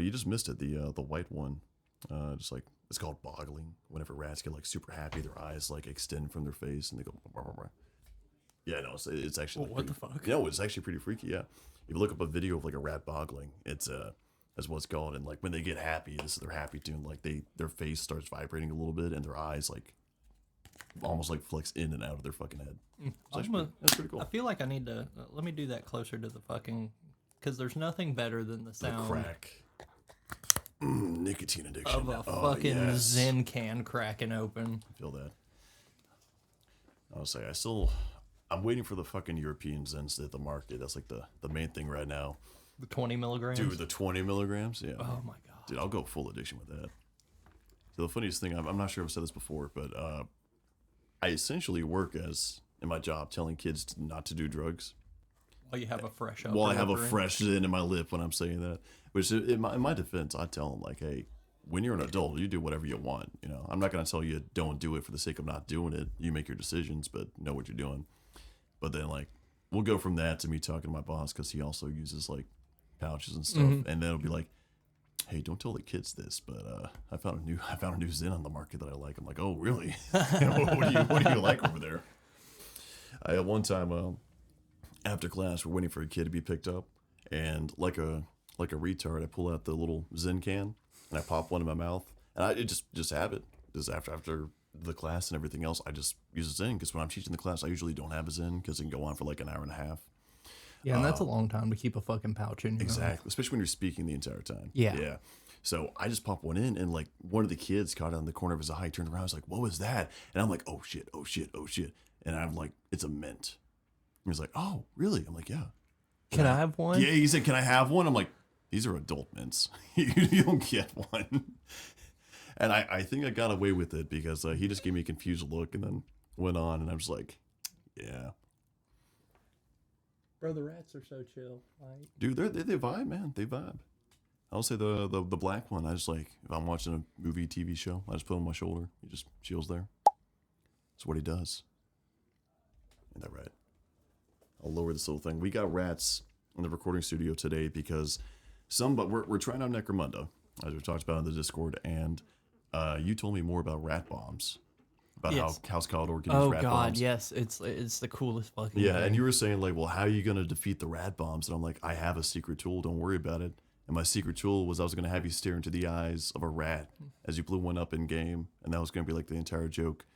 But you just missed it. The white one, just like it's called boggling. Whenever rats get like super happy, their eyes like extend from their face and they go. Bah, bah, bah. Yeah, no, it's actually like What the fuck? No, it's actually pretty freaky. Yeah, if you look up a video of like a rat boggling, it's that's what it's called. And like when they get happy, this is their happy tune. Like their face starts vibrating a little bit, and their eyes like almost like flex in and out of their fucking head. That's pretty cool. I feel like I need to let me do that closer to the fucking, because there's nothing better than the sound The crack. Nicotine addiction. of a fucking Zen can cracking open. I feel that. I'll say I'm waiting for the fucking European Zens to hit the market. That's like the main thing right now. The 20 milligrams. Dude, the 20 milligrams. Yeah. Oh my god. Dude, I'll go full addiction with that. So the funniest thing, I'm not sure if I've said this before, but I essentially work as in my job telling kids not to do drugs. Well, you have a fresh. Well, I have a fresh Zen in my lip when I'm saying that. Which, in my defense, I tell them like, hey, when you're an adult, you do whatever you want. You know, I'm not gonna tell you don't do it for the sake of not doing it. You make your decisions, but know what you're doing. But then like, we'll go from that to me talking to my boss because he also uses like pouches and stuff, and then it'll be like, hey, don't tell the kids this, but I found a new Zen on the market that I like. I'm like, oh really? what do you like over there? I at one time after class we're waiting for a kid to be picked up, and like a retard, I pull out the little Zen can and I pop one in my mouth, and I just have it. Just after the class and everything else, I just use a Zen because when I'm teaching the class, I usually don't have a Zen because it can go on for like an hour and a half. Yeah, and that's a long time to keep a fucking pouch in. Exactly, especially when you're speaking the entire time. Yeah. So I just pop one in, and like one of the kids caught it on the corner of his eye, turned around, I was like, "What was that?" And I'm like, "Oh shit, oh shit, oh shit!" And I'm like, "It's a mint." And he's like, "Oh really?" I'm like, "Yeah." Can I have one? Yeah, he said, "Can I have one?" I'm like, "These are adult mints. You don't get one." And I think I got away with it because he just gave me a confused look and then went on, and I was like, "Yeah." Bro, the rats are so chill. Like, Dude, they vibe, man. They vibe. I'll say the black one. I just like if I'm watching a movie, TV show, I just put it on my shoulder. He just chills there. That's what he does. Ain't that right? I'll lower this little thing. We got rats in the recording studio today because we're trying out Necromunda, as we talked about in the Discord, and you told me more about rat bombs. About yes. how House Caldor can use rat bombs. Yes, it's the coolest fucking Yeah, thing. and you were saying like, well, how are you gonna defeat the rat bombs? And I'm like, I have a secret tool. Don't worry about it. And my secret tool was I was gonna have you stare into the eyes of a rat as you blew one up in game, and that was gonna be like the entire joke.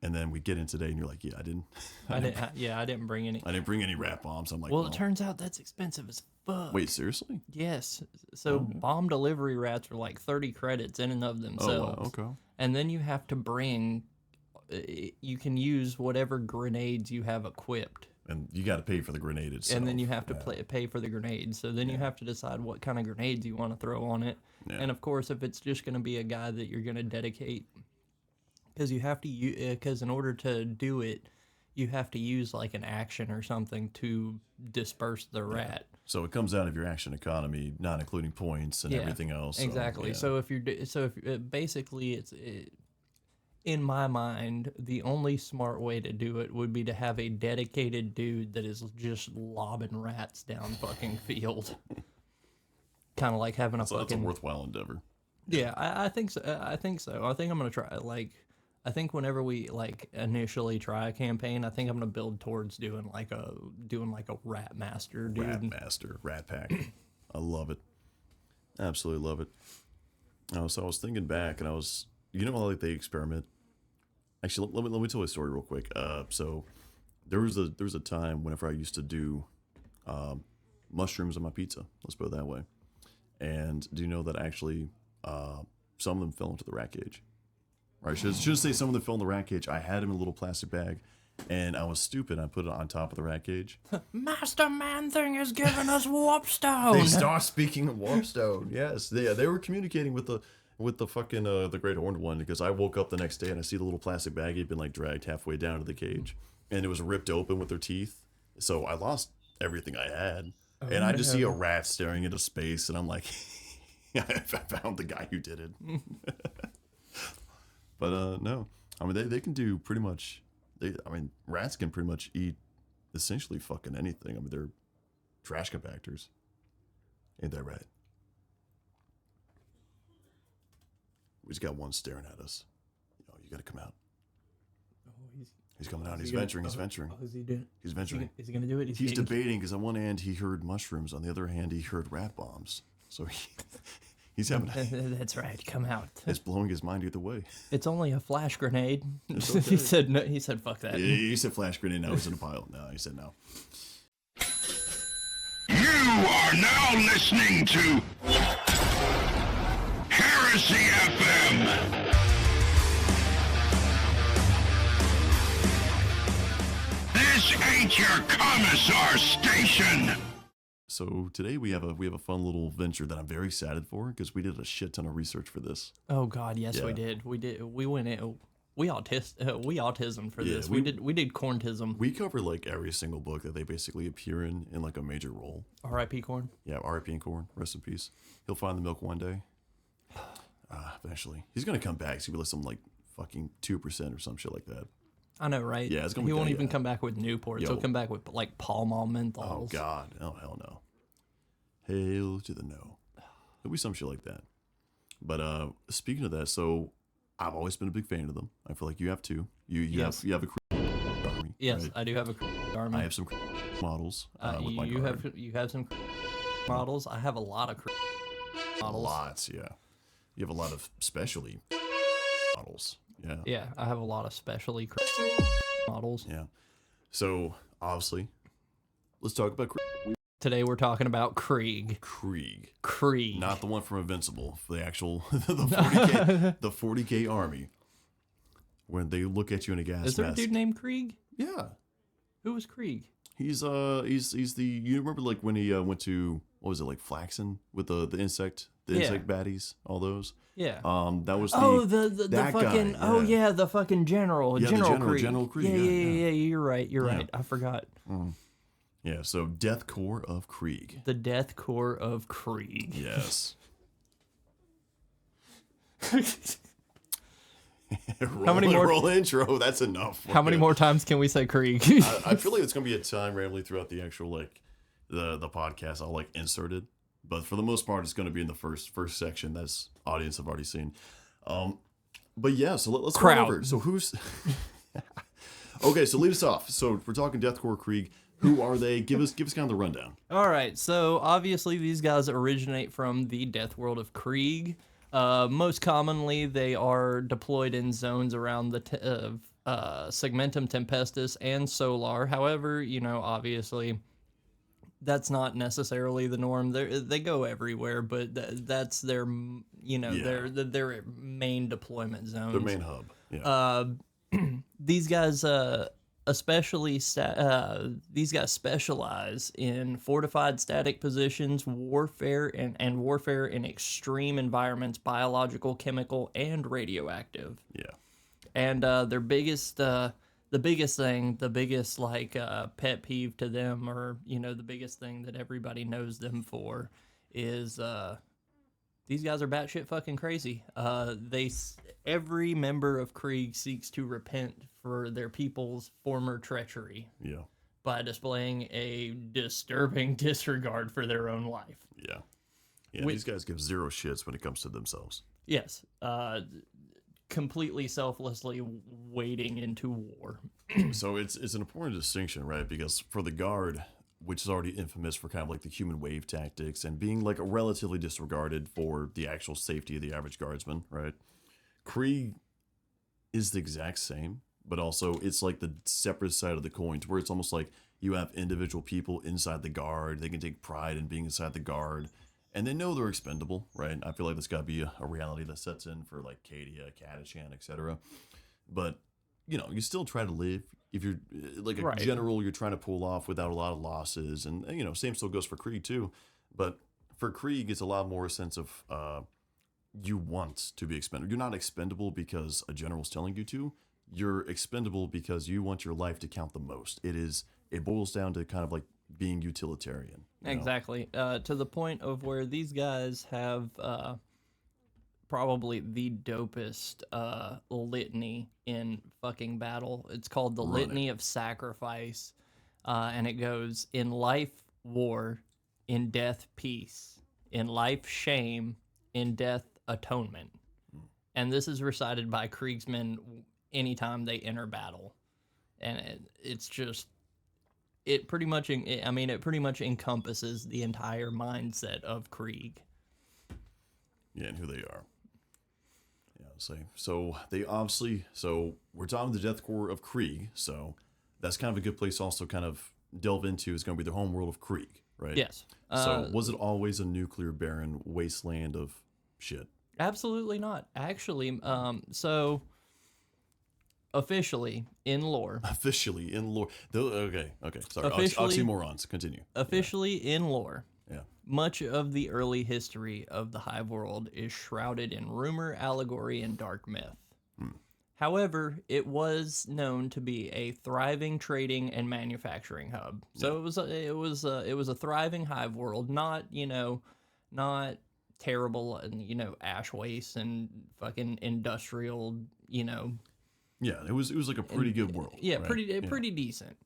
And then we get in today, and you're like, yeah, I didn't bring any. I didn't bring any rat bombs. I'm like, well, it turns out that's expensive as fuck. Wait, seriously? Yes. So bomb delivery rats are like 30 credits in and of themselves. Oh, wow. Okay. And then you have to bring. You can use whatever grenades you have equipped. And you got to pay for the grenade itself. And then you have to pay for the grenades. So then you have to decide what kind of grenades you want to throw on it. Yeah. And of course, if it's just going to be a guy that you're going to dedicate, because you have to because in order to do it, you have to use like an action or something to disperse the rat. So it comes out of your action economy, not including points and everything else. Exactly. So if basically in my mind, the only smart way to do it would be to have a dedicated dude that is just lobbing rats down fucking field. Kind of like having that's a worthwhile endeavor. Yeah, I think so. I think I'm gonna try. Like, I think whenever we like initially try a campaign, I think I'm gonna build towards doing like a rat master, dude. Rat pack. I love it. Absolutely love it. So I was thinking back, and I was. You know how like they experiment? Actually, let me tell you a story real quick. So there was a time whenever I used to do mushrooms on my pizza. Let's put it that way. And do you know that actually some of them fell into the rat cage? Right? Should say some of them fell in the rat cage. I had them in a little plastic bag, and I was stupid. I put it on top of the rat cage. Master Man Thing has given us warpstone. They start speaking of warpstone. Yes, they were communicating with the fucking the great horned one, because I woke up the next day and I see the little plastic bag had been like dragged halfway down to the cage, and it was ripped open with their teeth. So I lost everything I had, and I just see a rat staring into space, and I'm like, I found the guy who did it. But no, I mean they can do pretty much. Rats can pretty much eat essentially fucking anything. I mean they're trash compactors. Ain't that right? We just got one staring at us. You got to come out. Oh, he's coming out. He's venturing. He's venturing. Oh, is he doing? He's venturing. Is he going to do it? He's debating because on one hand he heard mushrooms, on the other hand he heard rat bombs. So he's having. That's right. Come out. It's blowing his mind either way. It's only a flash grenade. Okay. He said no. He said fuck that. He said flash grenade. Now he's in a pile. No, he said no. You are now listening to Heresy FM. This ain't your commissar station. So today we have a fun little venture that I'm very excited for because we did a shit ton of research for this. Oh God, yes, we did. We went in. We autism for this. We did corntism. We cover like every single book that they basically appear in like a major role. R.I.P. Corn. Yeah, R.I.P. and Corn. Rest in peace. He'll find the milk one day. Eventually, he's gonna come back. He's gonna be like some like fucking 2% or some shit like that. I know, right? Yeah, it's gonna. He won't even come back with Newports. He'll come back with like Pall Mall menthols. Oh God! Oh hell no! Hail to the no! It'll be some shit like that. But speaking of that, so I've always been a big fan of them. I feel like you have too. You have a army. Yes, right? I do have a army. I have some models. With my you guard. have some models. I have a lot of models. Lots, yeah. You have a lot of specialty models. Yeah. Yeah, I have a lot of specialty models. Yeah. So obviously, let's talk about Krieg. Today we're talking about Krieg. Krieg. Not the one from Invincible. The actual the 40K army. When they look at you in a gas mask. Is there a dude named Krieg? Yeah. Who was Krieg? He's the you remember like when he went to what was it like Flaxen with the insect baddies, all those. Yeah. That was the fucking guy, the fucking general. Yeah, General Krieg. Yeah. You're right. Right. I forgot. Yeah. So Death Corps of Krieg. The Death Corps of Krieg. Yes. How many more roll intro? That's enough. How many more times can we say Krieg? I feel like it's gonna be a time randomly throughout the actual like the podcast. I'll like insert it, but for the most part, it's gonna be in the first section. That's audience have already seen. But yeah, so let's go over. So who's okay? So lead us off. So if we're talking Death Corps Krieg. Who are they? Give us kind of the rundown. All right. So obviously these guys originate from the Death World of Krieg. Most commonly, they are deployed in zones around the Segmentum Tempestus and Solar. However, obviously, that's not necessarily the norm. They go everywhere, but that's their, their main deployment zones. Their main hub. Yeah. These guys, these guys specialize in fortified static positions, warfare, and warfare in extreme environments, biological, chemical, and radioactive. Yeah. And their biggest, the biggest pet peeve to them, or the biggest thing that everybody knows them for, is these guys are batshit fucking crazy. Every member of Krieg seeks to repent for their people's former treachery. Yeah. By displaying a disturbing disregard for their own life. Yeah. Yeah. These guys give zero shits when it comes to themselves. Yes. Completely selflessly wading into war. So it's an important distinction, right? Because for the Guard, which is already infamous for kind of like the human wave tactics and being like relatively disregarded for the actual safety of the average guardsman, right? Krieg is the exact same, but also it's like the separate side of the coin, to where it's almost like you have individual people inside the Guard. They can take pride in being inside the Guard, and they know they're expendable, right? I feel like this got to be a reality that sets in for like Cadia, Catachan, etc. But you still try to live. If you're like a general, you're trying to pull off without a lot of losses, and same still goes for Krieg too. But for Krieg, it's a lot more a sense of you want to be expendable. You're not expendable because a general's telling you to. You're expendable because you want your life to count the most. It boils down to kind of like being utilitarian. Exactly. To the point of where these guys have probably the dopest litany in fucking battle. It's called the Litany of Sacrifice. And it goes, in life, war; in death, peace; in life, shame; in death, atonement. and this is recited by Kriegsmen anytime they enter battle, and it's just it pretty much encompasses the entire mindset of Krieg. Yeah, and who they are. Yeah, so they obviously, so we're talking the Death Corps of Krieg, so that's kind of a good place to also kind of delve into. Is going to be the home world of Krieg, right? Yes. So was it always a nuclear barren wasteland of shit? Absolutely not. Actually, so officially in lore. Officially in lore. Okay. Sorry. Officially- Oxymorons. Continue. Officially in lore. Yeah. Much of the early history of the hive world is shrouded in rumor, allegory, and dark myth. However, it was known to be a thriving trading and manufacturing hub. So it was a thriving hive world, not terrible and ash waste and fucking industrial, Yeah, it was like a pretty good world. yeah, right? pretty decent.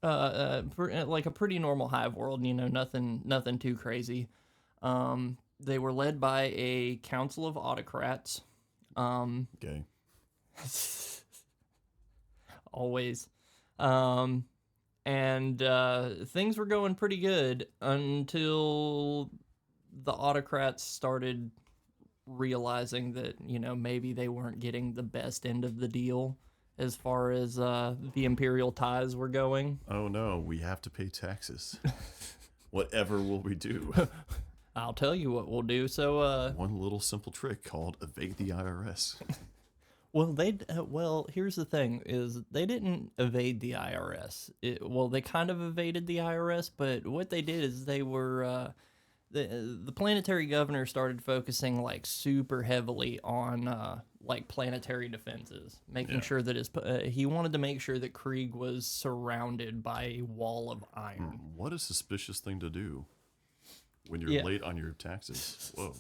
Like a pretty normal hive world, nothing too crazy. They were led by a council of autocrats. Okay. Always. And things were going pretty good until the autocrats started realizing that, maybe they weren't getting the best end of the deal as far as the imperial ties were going. Oh no, we have to pay taxes. Whatever will we do? I'll tell you what we'll do. So, One little simple trick called evade the IRS. well, here's the thing: is they didn't evade the IRS. They kind of evaded the IRS, but what they did is they were the planetary governor started focusing like super heavily on like planetary defenses, making sure that he wanted to make sure that Krieg was surrounded by a wall of iron. What a suspicious thing to do when you're late on your taxes. Whoa.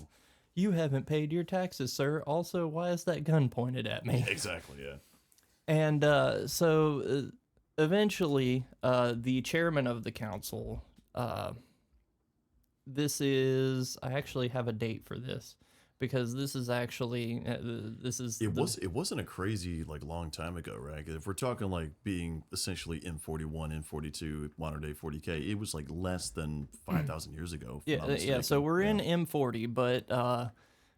You haven't paid your taxes, sir. Also, why is that gun pointed at me? Exactly, yeah. And so eventually, the chairman of the council, I actually have a date for this because this is actually, It wasn't a crazy, like, long time ago, right? If we're talking, like, being essentially M41, M42, modern day 40K, it was, like, less than 5,000 years ago. Yeah. So we're in M40, but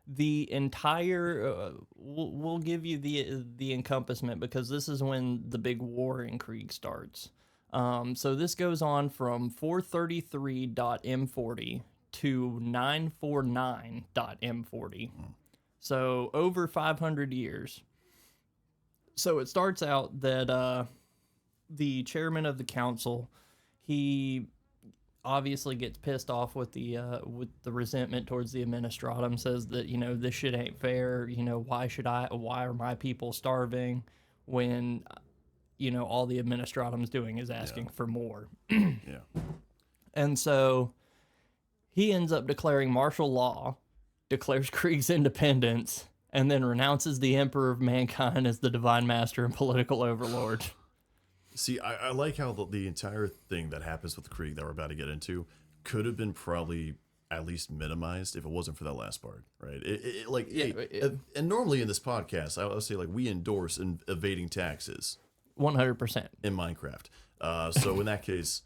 the entire we'll give you the encompassment because this is when the big war in Krieg starts. So this goes on from 433.M40 to 949.M40. So over 500 years. So it starts out that the chairman of the council, he obviously gets pissed off with the resentment towards the administratum, says that, this shit ain't fair, why are my people starving when all the administratum's doing is asking for more. Yeah. And so he ends up declaring martial law, declares Krieg's independence, and then renounces the emperor of mankind as the divine master and political overlord. See, I like how the entire thing that happens with Krieg that we're about to get into could have been probably at least minimized if it wasn't for that last part, right? And normally in this podcast, I would say, like, we endorse evading taxes. 100%. In Minecraft. So in that case,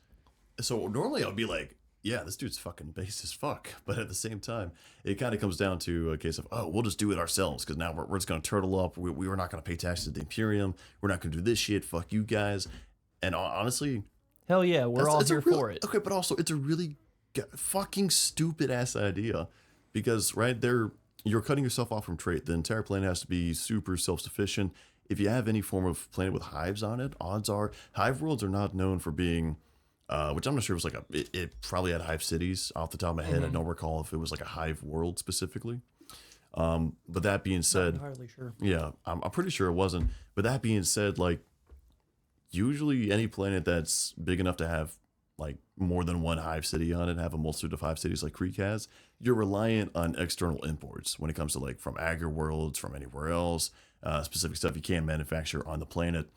so normally I'll be like, yeah, this dude's fucking base as fuck. But at the same time, it kind of comes down to a case of, we'll just do it ourselves because now we're just going to turtle up. We were not going to pay taxes to the Imperium. We're not going to do this shit. Fuck you guys. And honestly, hell yeah, we're all here for it. Okay, but also it's a really fucking stupid ass idea because right there, you're cutting yourself off from trade. The entire planet has to be super self-sufficient. If you have any form of planet with hives on it, odds are hive worlds are not known for being, which I'm not sure if it was it probably had hive cities off the top of my head. I don't recall if it was like a hive world specifically. But that being said, not entirely sure. Yeah, I'm pretty sure it wasn't. But that being said, like, usually any planet that's big enough to have like more than one hive city on it, have a multitude of hive cities like Krieg has, you're reliant on external imports when it comes to like from agri worlds, from anywhere else, specific stuff you can't manufacture on the planet.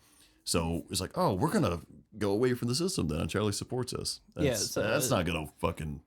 So it's like, oh, we're gonna go away from the system then, and Charlie supports us. That's not gonna fucking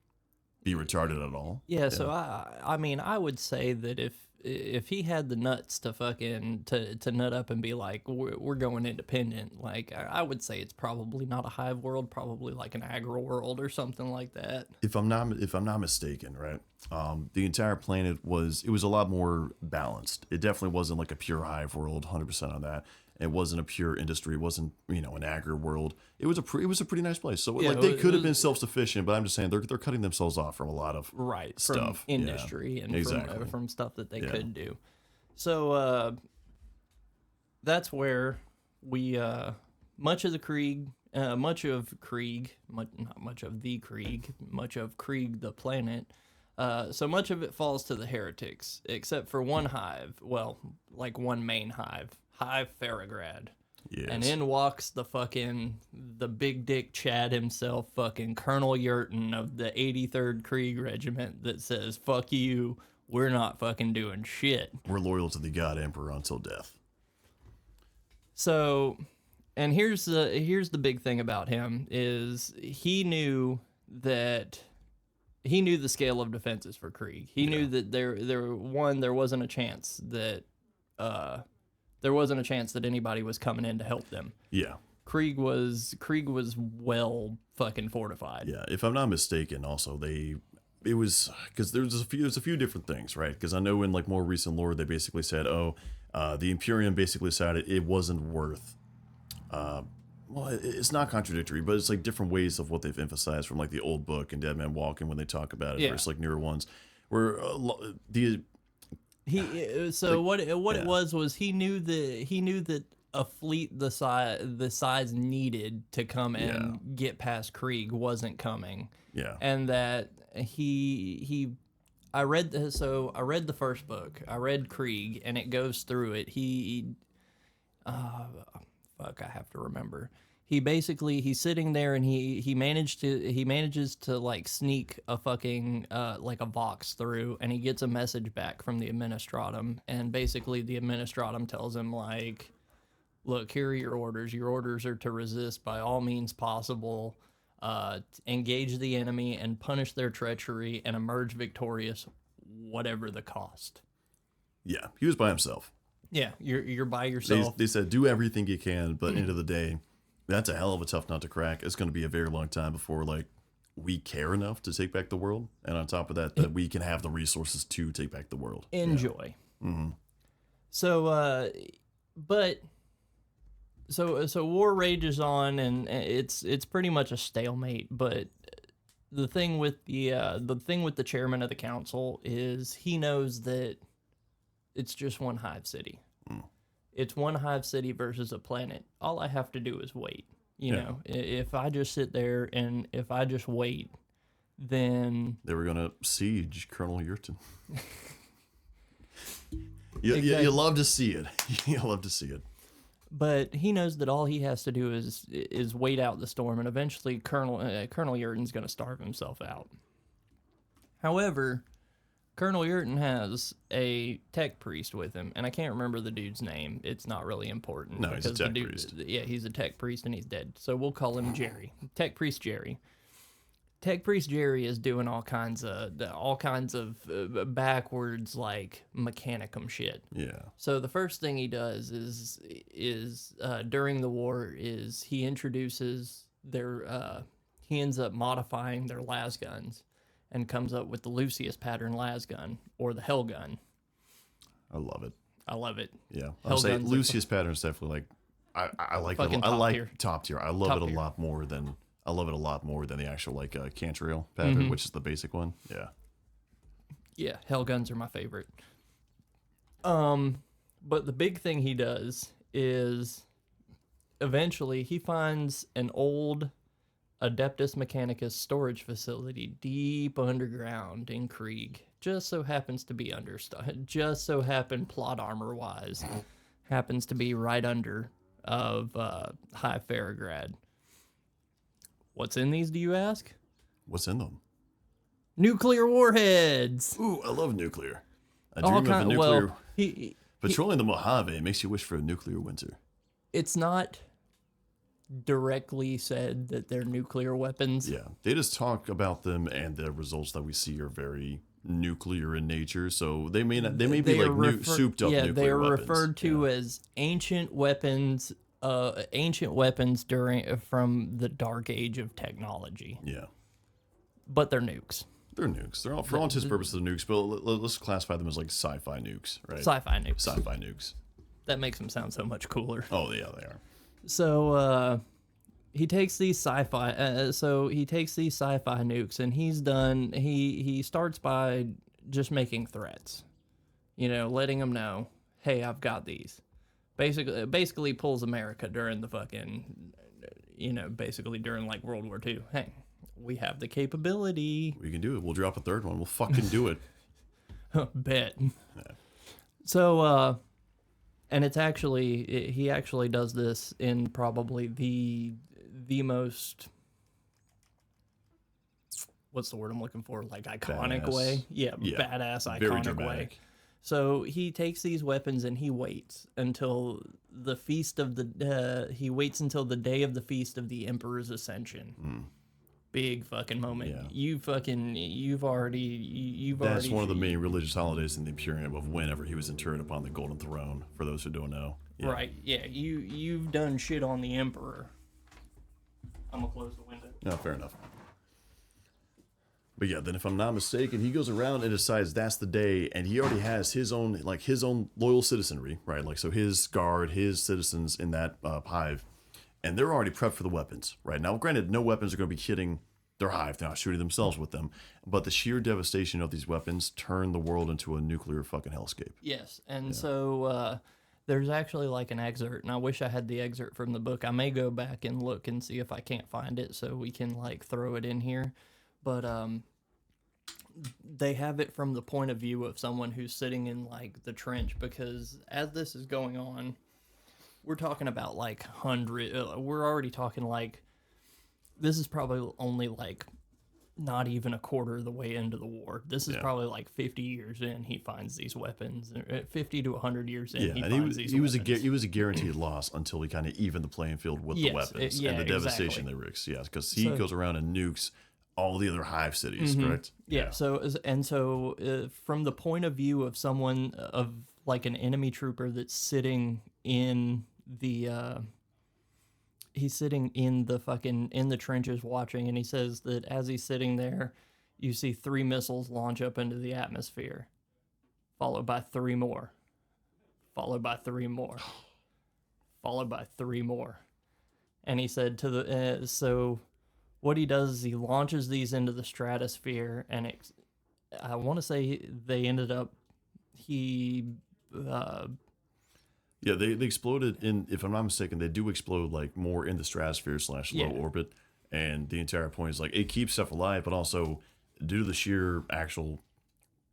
be retarded at all. Yeah. So I mean, I would say that if he had the nuts to fucking to nut up and be like, we're going independent, like I would say it's probably not a hive world, probably like an agri world or something like that. If I'm not mistaken, right? The entire planet was a lot more balanced. It definitely wasn't like a pure hive world, 100% on that. It wasn't a pure industry. It wasn't, an agri world. It was a pretty nice place. So Yeah, like they could have been self-sufficient, but I'm just saying they're cutting themselves off from a lot of stuff, from industry and exactly. from stuff that they could do. So that's where we much of Krieg the planet. So much of it falls to the heretics, except for one hive. Well, like one main hive. Hive Farragrad. Yes. And in walks the big dick Chad himself, fucking Colonel Yurton of the 83rd Krieg Regiment that says, fuck you, we're not fucking doing shit. We're loyal to the God Emperor until death. So, and here's the big thing about him is he knew the scale of defenses for Krieg. He knew that there wasn't a chance that anybody was coming in to help them. Yeah. Krieg was well fucking fortified. Yeah, if I'm not mistaken, also it was because there's a few different things, right? Because I know in like more recent lore they basically said, the Imperium basically decided it wasn't worth. Well, it's not contradictory, but it's like different ways of what they've emphasized from like the old book and Dead Man Walking when they talk about it versus like newer ones, where what it was he knew that a fleet the size needed to come and get past Krieg wasn't coming. Yeah. And that I read the first book. I read Krieg and it goes through it. I have to remember. He's sitting there and he manages to like sneak a fucking like a Vox through, and he gets a message back from the Administratum, and basically the Administratum tells him like, look, here are your orders. Your orders are to resist by all means possible, engage the enemy and punish their treachery and emerge victorious, whatever the cost. Yeah, he was by himself. Yeah, you're by yourself. They said do everything you can, but end of the day, that's a hell of a tough nut to crack. It's going to be a very long time before like we care enough to take back the world, and on top of that we can have the resources to take back the world. Enjoy. Yeah. Mm-hmm. So, so war rages on, and it's pretty much a stalemate. But the thing with the chairman of the council is he knows that it's just one hive city. It's one hive city versus a planet. All I have to do is wait. You know, if I just sit there and if I just wait, then they were gonna siege Colonel Yurton. You love to see it. You love to see it. But he knows that all he has to do is wait out the storm, and eventually Colonel Yurton's going to starve himself out. However, Colonel Yurton has a tech priest with him, and I can't remember the dude's name. It's not really important. No, he's a tech priest. Yeah, he's a tech priest, and he's dead. So we'll call him Jerry. Tech priest Jerry. Tech priest Jerry is doing all kinds of backwards like mechanicum shit. Yeah. So the first thing he does is during the war is he introduces he ends up modifying their las guns and comes up with the Lucius pattern las gun or the Hell gun. I love it. Yeah. I'll say Lucius pattern is definitely like I like it. I like top tier. I love it a lot more than the actual like Cantrill pattern, which is the basic one. Yeah. Yeah, Hell guns are my favorite. But the big thing he does is eventually he finds an old Adeptus Mechanicus storage facility deep underground in Krieg. Just so happens to be plot armor wise, happens to be right under of High Farragrad. What's in these, do you ask? What's in them? Nuclear warheads. Ooh, I love nuclear. I dream of a nuclear... Patrolling the Mojave makes you wish for a nuclear winter. It's not directly said that they're nuclear weapons. Yeah, they just talk about them, and the results that we see are very nuclear in nature, so they may not. They may be like souped up. Yeah, nuclear they are weapons. referred to as ancient weapons. Ancient weapons from the dark age of technology. Yeah, but they're nukes. They're nukes. They're all for all intents and purposes nukes, but let's classify them as like sci-fi nukes, right? Sci-fi nukes. Sci-fi nukes. That makes them sound so much cooler. Oh yeah, they are. So he takes these sci-fi. He takes these sci-fi nukes, and he's done. He starts by just making threats. Letting them know, hey, I've got these. Basically pulls America during the fucking, basically during like World War II. Hey, we have the capability. We can do it. We'll drop a third one. We'll fucking do it. Bet. Yeah. So, and it's actually, he actually does this in probably the most, what's the word I'm looking for? Like iconic badass. Way. Yeah, badass, Very iconic dramatic. way. So he takes these weapons and he waits until the he waits until the day of the feast of the Emperor's Ascension. Big fucking moment. Yeah. You've already. That's one of the main religious holidays in the Imperium of whenever he was interred upon the Golden Throne, for those who don't know. Yeah. Right, yeah. You've done shit on the Emperor. I'm gonna close the window. No, fair enough. But yeah, then if I'm not mistaken, he goes around and decides that's the day, and he already has his own loyal citizenry, right? Like, so his guard, his citizens in that hive, and they're already prepped for the weapons, right? Now, granted, no weapons are going to be hitting their hive. They're not shooting themselves with them, but the sheer devastation of these weapons turn the world into a nuclear fucking hellscape. Yes, and so there's actually like an excerpt, and I wish I had the excerpt from the book. I may go back and look and see if I can't find it so we can like throw it in here. But they have it from the point of view of someone who's sitting in like the trench, because as this is going on, we're talking about like we're already talking like, this is probably only like not even a quarter of the way into the war. This is probably like 50 years in, he finds these weapons. 50 to 100 years in, he finds these weapons. He was a guaranteed loss until he kind of evened the playing field with the weapons and the devastation they risk. Yeah, because he goes around and nukes all the other hive cities, correct? Yeah. So from the point of view of someone of like an enemy trooper that's sitting in the he's sitting in the trenches watching, and he says that as he's sitting there, you see 3 missiles launch up into the atmosphere, followed by 3 more, followed by 3 more, followed by 3 more. And he said to the so what he does is he launches these into the stratosphere, and I want to say they ended up Yeah, they exploded in, if I'm not mistaken, they do explode like more in the stratosphere / low orbit. And the entire point is like, it keeps stuff alive, but also due to the sheer actual,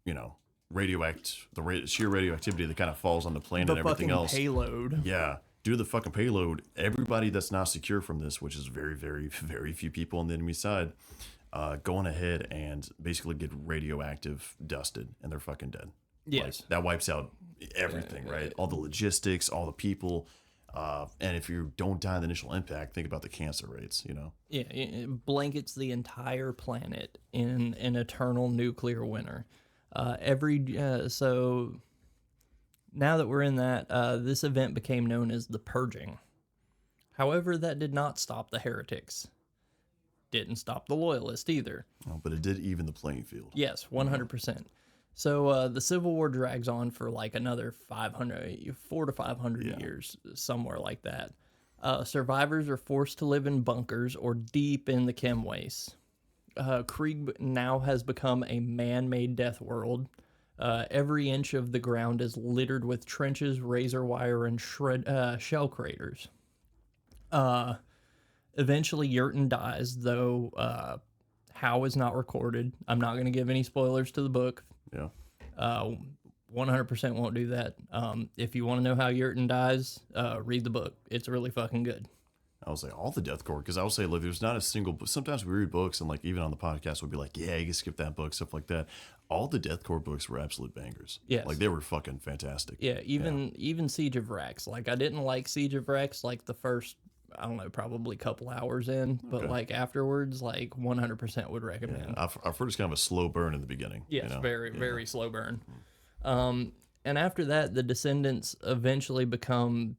sheer radioactivity that kind of falls on the planet and everything else. Payload. Yeah. Due to the fucking payload, everybody that's not secure from this, which is very, very, very few people on the enemy side, going ahead and basically get radioactive dusted, and they're fucking dead. Yes. Like, that wipes out everything, right? All the logistics, all the people. And if you don't die in the initial impact, think about the cancer rates, Yeah, it blankets the entire planet in an eternal nuclear winter. So now that we're in that, this event became known as the Purging. However, that did not stop the heretics. Didn't stop the loyalists either. Oh, but it did even the playing field. Yes, 100%. So the Civil War drags on for like another 400 to 500 years, somewhere like that. Survivors are forced to live in bunkers or deep in the chem waste. Krieg now has become a man-made death world. Every inch of the ground is littered with trenches, razor wire, and shell craters. Eventually, Yurton dies, though how is not recorded. I'm not going to give any spoilers to the book. Yeah. 100% won't do that. If you want to know how Yurton dies, read the book. It's really fucking good. I would say all the Death Corps, because I would say, like, there's not a single. Sometimes we read books, and like even on the podcast, we'll be like, yeah, you can skip that book, stuff like that. All the Death Corps books were absolute bangers. Yes. Like, they were fucking fantastic. Yeah, even Siege of Rex. Like, I didn't like Siege of Rex like the first I don't know, probably a couple hours in, but Okay. like afterwards, like 100% would recommend. I've heard it's kind of a slow burn in the beginning. Yes, you know? very slow burn. And after that, the descendants eventually become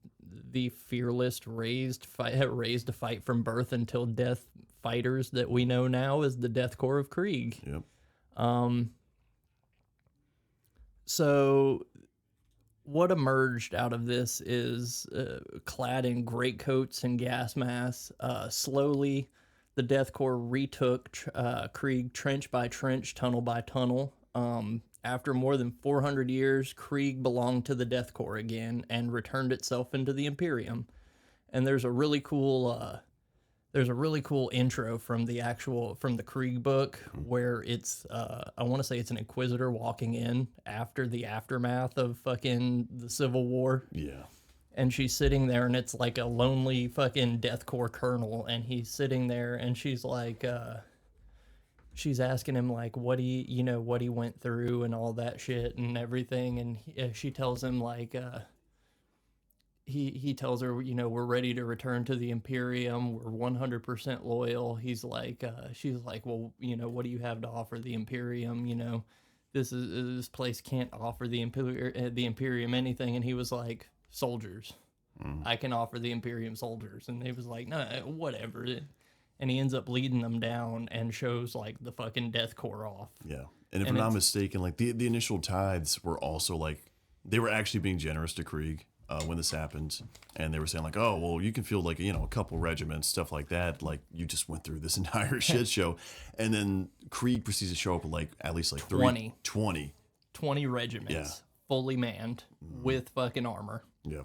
the fearless, raised to fight from birth until death fighters that we know now as the Death Corps of Krieg. Yep. So what emerged out of this is clad in greatcoats and gas masks. Slowly, the Death Corps retook Krieg trench by trench, tunnel by tunnel. After more than 400 years, Krieg belonged to the Death Corps again and returned itself into the Imperium. And there's a really cool intro from the Krieg book where it's I want to say it's an Inquisitor walking in after the aftermath of fucking the Civil War. Yeah. And she's sitting there, and it's like a lonely fucking Death Corps colonel, and he's sitting there, and she's like, she's asking him like what he went through and all that shit and everything, and she tells him like, he tells her, we're ready to return to the Imperium. We're 100% loyal. He's like, she's like, well, what do you have to offer the Imperium? This place can't offer the Imperium anything. And he was like, soldiers. I can offer the Imperium soldiers. And he was like, no, whatever. And he ends up leading them down and shows like the fucking Death Corps off. Yeah. And if I'm not mistaken, like the initial tithes were also like, they were actually being generous to Krieg when this happened. And they were saying like, oh, well, you can feel like, a couple regiments, stuff like that. Like you just went through this entire shit show. And then Krieg proceeds to show up with like at least like 20 regiments, fully manned with fucking armor. Yeah.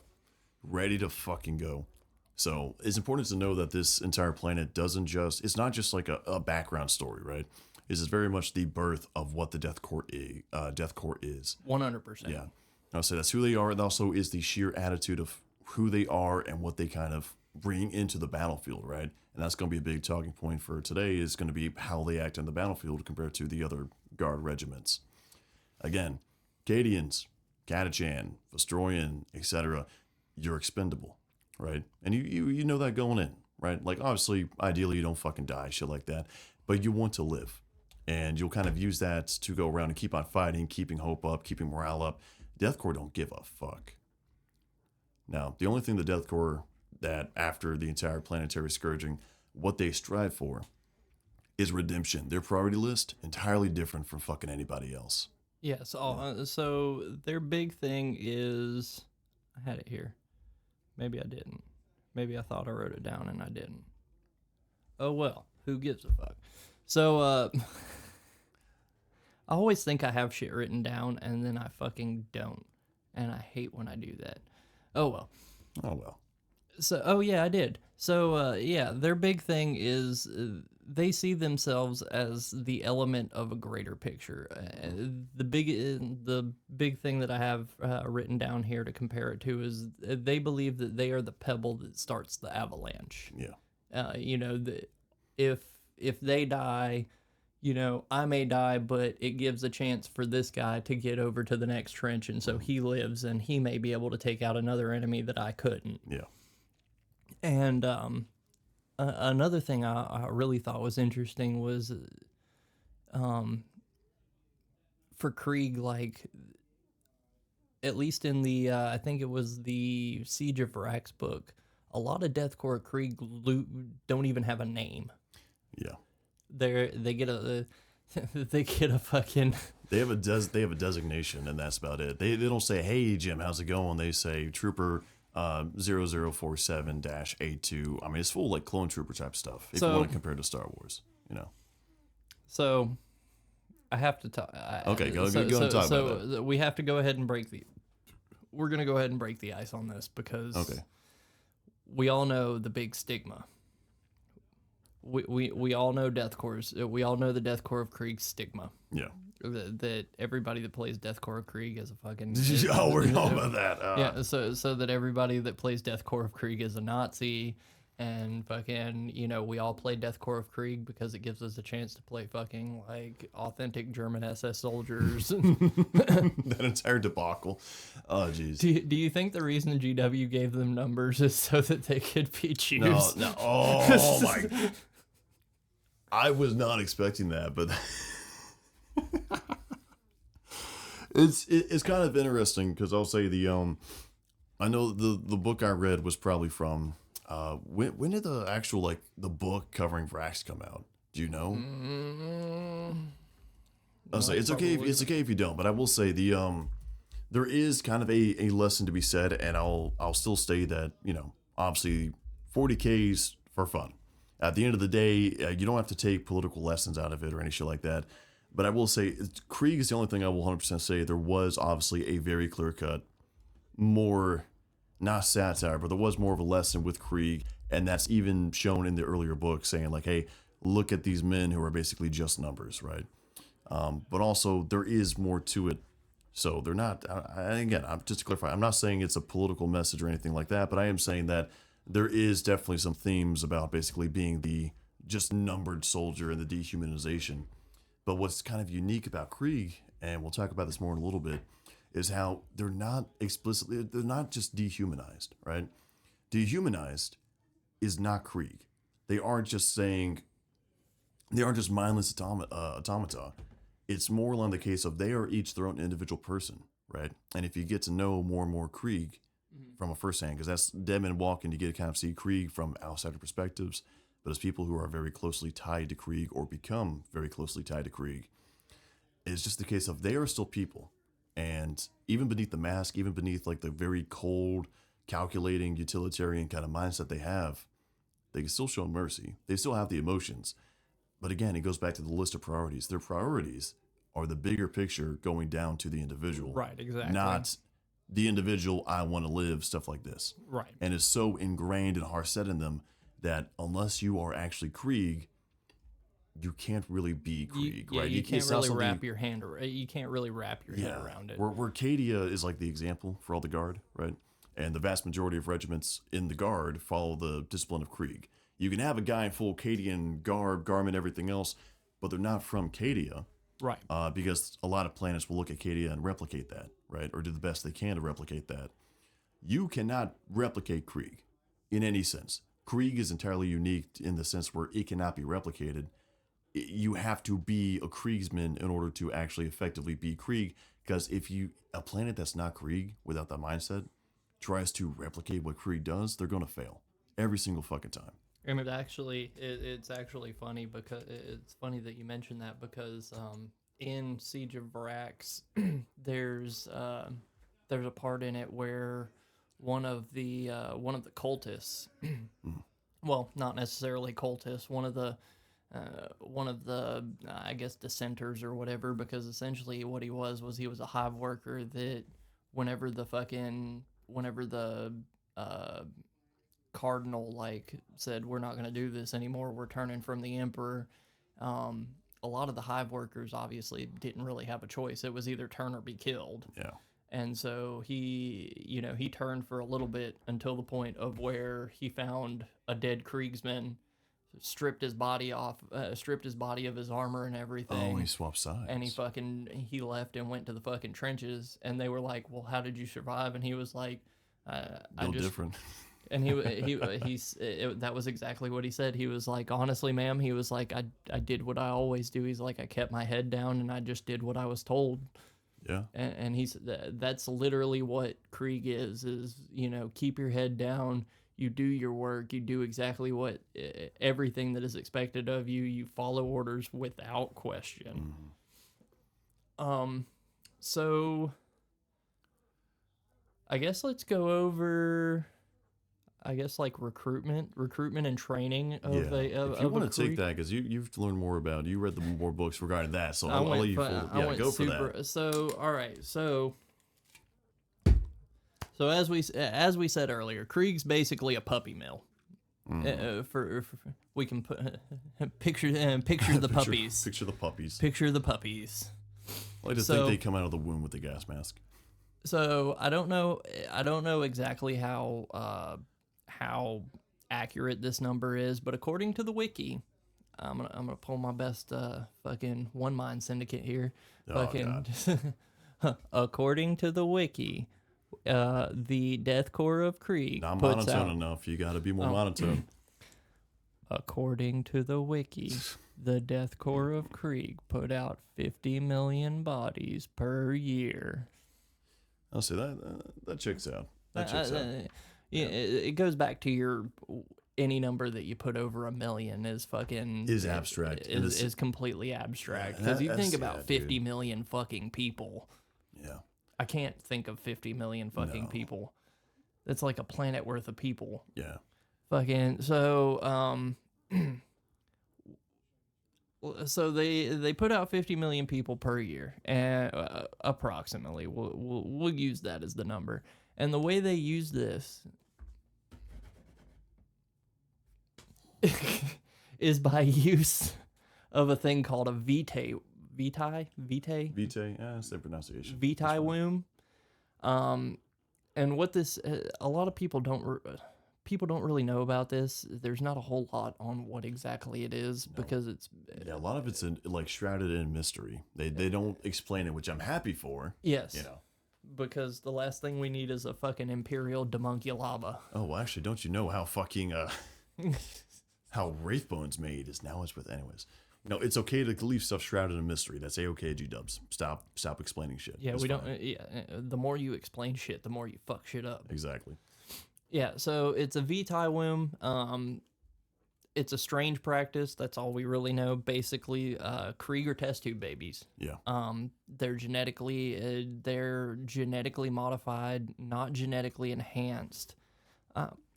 Ready to fucking go. So it's important to know that this entire planet it's not just like a background story, right? This is very much the birth of what the Death Corps is. 100%. Yeah. I'll say that's who they are. And also is the sheer attitude of who they are and what they kind of bring into the battlefield, right? And that's going to be a big talking point for today is going to be how they act in the battlefield compared to the other guard regiments. Again, Cadians, Catachan, Vostroyan, etc., you're expendable, right? And you know that going in, right? Like, obviously, ideally, you don't fucking die, shit like that. But you want to live. And you'll kind of use that to go around and keep on fighting, keeping hope up, keeping morale up. Death Corps don't give a fuck. Now, the only thing the Death Corps, that after the entire planetary scourging, what they strive for is redemption. Their priority list, entirely different from fucking anybody else. Yeah, so their big thing is... I had it here. Maybe I didn't. Maybe I thought I wrote it down and I didn't. Oh well, who gives a fuck? So, I always think I have shit written down and then I fucking don't. And I hate when I do that. Oh well. Oh well. So, oh yeah, I did. So, yeah, their big thing is they see themselves as the element of a greater picture. The big thing that I have written down here to compare it to is they believe that they are the pebble that starts the avalanche. Yeah. If they die, I may die, but it gives a chance for this guy to get over to the next trench, and so he lives, and he may be able to take out another enemy that I couldn't. Yeah. And another thing I really thought was interesting was for Krieg, like, at least in the, I think it was the Siege of Vrax book, a lot of Death Corps Krieg don't even have a name. Yeah. They get a fucking... They have a designation, and that's about it. They don't say, hey, Jim, how's it going? They say, Trooper 0047-A2. I mean, it's full like clone trooper type stuff. If you want to compare to Star Wars, So, I have to talk. Okay, go and talk about that. So we have to go ahead and we're gonna go ahead and break the ice on this because we all know the big stigma. We all know Death Corps. We all know the Death Corps of Krieg stigma. Yeah. That everybody that plays Death Corps of Krieg is a fucking... Oh, we're talking about that. Yeah, so that everybody that plays Death Corps of Krieg is a Nazi, and fucking, we all play Deathcore of Krieg because it gives us a chance to play fucking like authentic German SS soldiers. That entire debacle. Oh, jeez. Do you think the reason GW gave them numbers is so that they could be Jews? No. Oh my. I was not expecting that, but it's kind of interesting because I'll say I know the book I read was probably from when did the actual like the book covering Vrax come out? Do you know? I'll say it's okay if you don't, but I will say there is kind of a lesson to be said, and I'll still say that obviously 40Ks for fun. At the end of the day, you don't have to take political lessons out of it or any shit like that. But I will say, Krieg is the only thing I will 100% say. There was obviously a very clear-cut, more, not satire, but there was more of a lesson with Krieg. And that's even shown in the earlier book, saying like, hey, look at these men who are basically just numbers, right? But also, there is more to it. So they're not, again, just to clarify, I'm not saying it's a political message or anything like that, but I am saying that there is definitely some themes about basically being the just numbered soldier and the dehumanization. But what's kind of unique about Krieg, and we'll talk about this more in a little bit, is how they're not just dehumanized, right? Dehumanized is not Krieg. They aren't just mindless automata. It's more along the case of they are each their own individual person, right? And if you get to know more and more Krieg from a first hand, because that's Dead Men Walking, you get to kind of see Krieg from outsider perspectives, but as people who are very closely tied to Krieg or become very closely tied to Krieg, it's just the case of they are still people. And even beneath the mask, even beneath like the very cold, calculating, utilitarian kind of mindset they have, they can still show mercy. They still have the emotions. But again, it goes back to the list of priorities. Their priorities are the bigger picture going down to the individual. Right, exactly. Not the individual, I want to live, stuff like this. Right. And it's so ingrained and hard set in them that unless you are actually Krieg, you can't really be Krieg, right? You can't really wrap your head around it. Where Cadia is like the example for all the Guard, right? And the vast majority of regiments in the Guard follow the discipline of Krieg. You can have a guy in full Cadian garb, garment, everything else, but they're not from Cadia. Right. Because a lot of planets will look at Cadia and replicate that, right? Or do the best they can to replicate that. You cannot replicate Krieg in any sense. Krieg is entirely unique in the sense where it cannot be replicated. You have to be a Kriegsman in order to actually effectively be Krieg, because if a planet that's not Krieg without that mindset tries to replicate what Krieg does, they're going to fail every single fucking time. And it's actually funny because it's funny that you mentioned that because in Siege of Varax, there's a part in it where one of the cultists, well, not necessarily cultists, one of the I guess dissenters or whatever, because essentially what he was a hive worker that whenever the cardinal like said we're not going to do this anymore, we're turning from the emperor, a lot of the hive workers obviously didn't really have a choice. It was either turn or be killed. Yeah. And so he turned for a little bit until the point of where he found a dead Kriegsman, stripped his body of his armor and everything. Oh, he swapped sides. And he left and went to the fucking trenches, and they were like, well, how did you survive? And he was like, different. And that was exactly what he said. He was like, honestly, ma'am, he was like, I did what I always do. He's like, I kept my head down and I just did what I was told. Yeah. And he's that's literally what Krieg is, keep your head down. You do your work. You do exactly everything that is expected of you. You follow orders without question. So I guess let's go over, like recruitment and training of if you want to take that, because you've learned more about, you read more books regarding that, so I'll let you go for that. So all right, so as we said earlier, Krieg's basically a puppy mill. We can picture the puppies. Picture the puppies. Picture the puppies. I like to think they come out of the womb with the gas mask. So I don't know exactly how accurate this number is, but according to the wiki, I'm gonna pull my best fucking one mind syndicate here. God. According to the wiki, the Death Corps of Krieg Not puts monotone out. enough. You got to be more monotone. According to the wiki, the Death Corps of Krieg put out 50 million bodies per year. I'll say that checks out. That checks out. Yeah, it goes back to your any number that you put over 1 million is fucking Abstract. is completely abstract because you think about 50 million fucking people. Yeah, I can't think of 50 million fucking people. That's like a planet worth of people. Yeah. Fucking so so they put out 50 million people per year, and approximately we'll use that as the number. And the way they use this is by use of a thing called a vitae, that's the pronunciation. vitae womb. And what this a lot of people don't really know about this. There's not a whole lot on what exactly it is because it's a lot of it's like shrouded in mystery. They don't explain it, which I'm happy for. Yes, because the last thing we need is a fucking imperial demunculaba. Oh, well, actually, don't you know how fucking how Wraithbone's made is now it's with anyways. It's okay to leave stuff shrouded in mystery. That's a-okay, G-dubs. Stop explaining shit. Yeah, It's we fine. don't. The more you explain shit, the more you fuck shit up. Exactly. Yeah, so it's a vitae womb. It's a strange practice. That's all we really know. Basically, Krieg or test tube babies. Yeah. They're genetically modified, not genetically enhanced.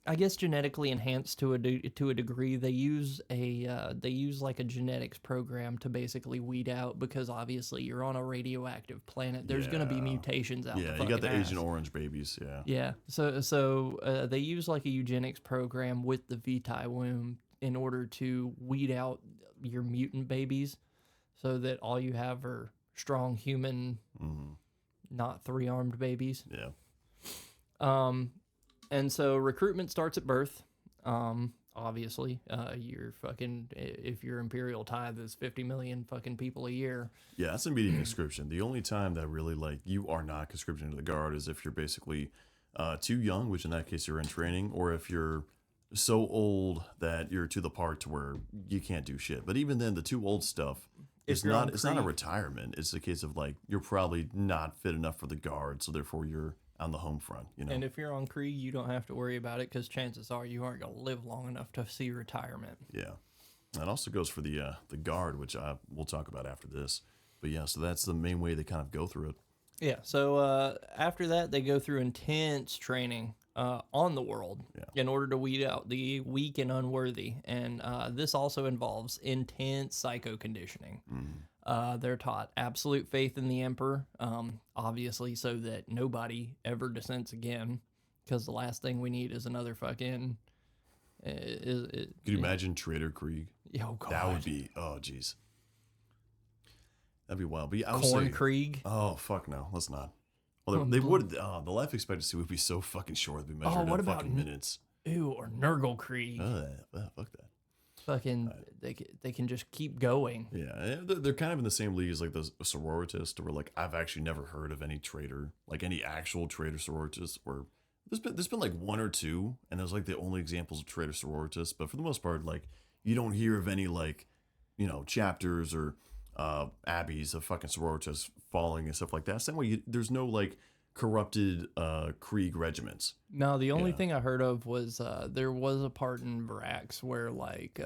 I guess genetically enhanced to a degree. They use like a genetics program to basically weed out, because obviously you're on a radioactive planet. There's gonna be mutations out. Yeah, the you got the fucking Agent ass. Orange babies. Yeah. Yeah. So they use like a eugenics program with the vitae womb in order to weed out your mutant babies, so that all you have are strong human, not 3-armed babies. Yeah. And so recruitment starts at birth. Obviously, you're fucking, if your imperial tithe is 50 million fucking people a year. Yeah, that's immediate conscription. The only time that really like you are not conscription to the guard is if you're basically too young, which in that case you're in training, or if you're so old that you're to the part to where you can't do shit. But even then, the too old stuff it's not a retirement. It's a case of like you're probably not fit enough for the guard, so therefore you're on the home front, And if you're on Krieg, you don't have to worry about it, because chances are you aren't going to live long enough to see retirement. Yeah. That also goes for the guard, which we'll talk about after this. But yeah, so that's the main way they kind of go through it. Yeah, so after that, they go through intense training on the world in order to weed out the weak and unworthy. And this also involves intense psycho conditioning. They're taught absolute faith in the Emperor, obviously, so that nobody ever dissents again, because the last thing we need is another fucking... Could you imagine Traitor Krieg? Oh, God. That would be... Oh, jeez. That'd be wild. But yeah, I would Corn say, Krieg? Oh, fuck no. Let's not. Well, they would... the life expectancy would be so fucking short. It'd be measured in fucking minutes. Ew, or Nurgle Krieg. Fuck that. Fucking, they can just keep going. Yeah, they're kind of in the same league as like the sororitists, where like I've actually never heard of any traitor, like any actual traitor sororitists, where there's been like one or two, and those like the only examples of traitor sororitists. But for the most part, like you don't hear of any like chapters or abbeys of fucking sororitists falling and stuff like that. Same way, there's no like corrupted Krieg regiments. No, the only thing I heard of was there was a part in Varax where like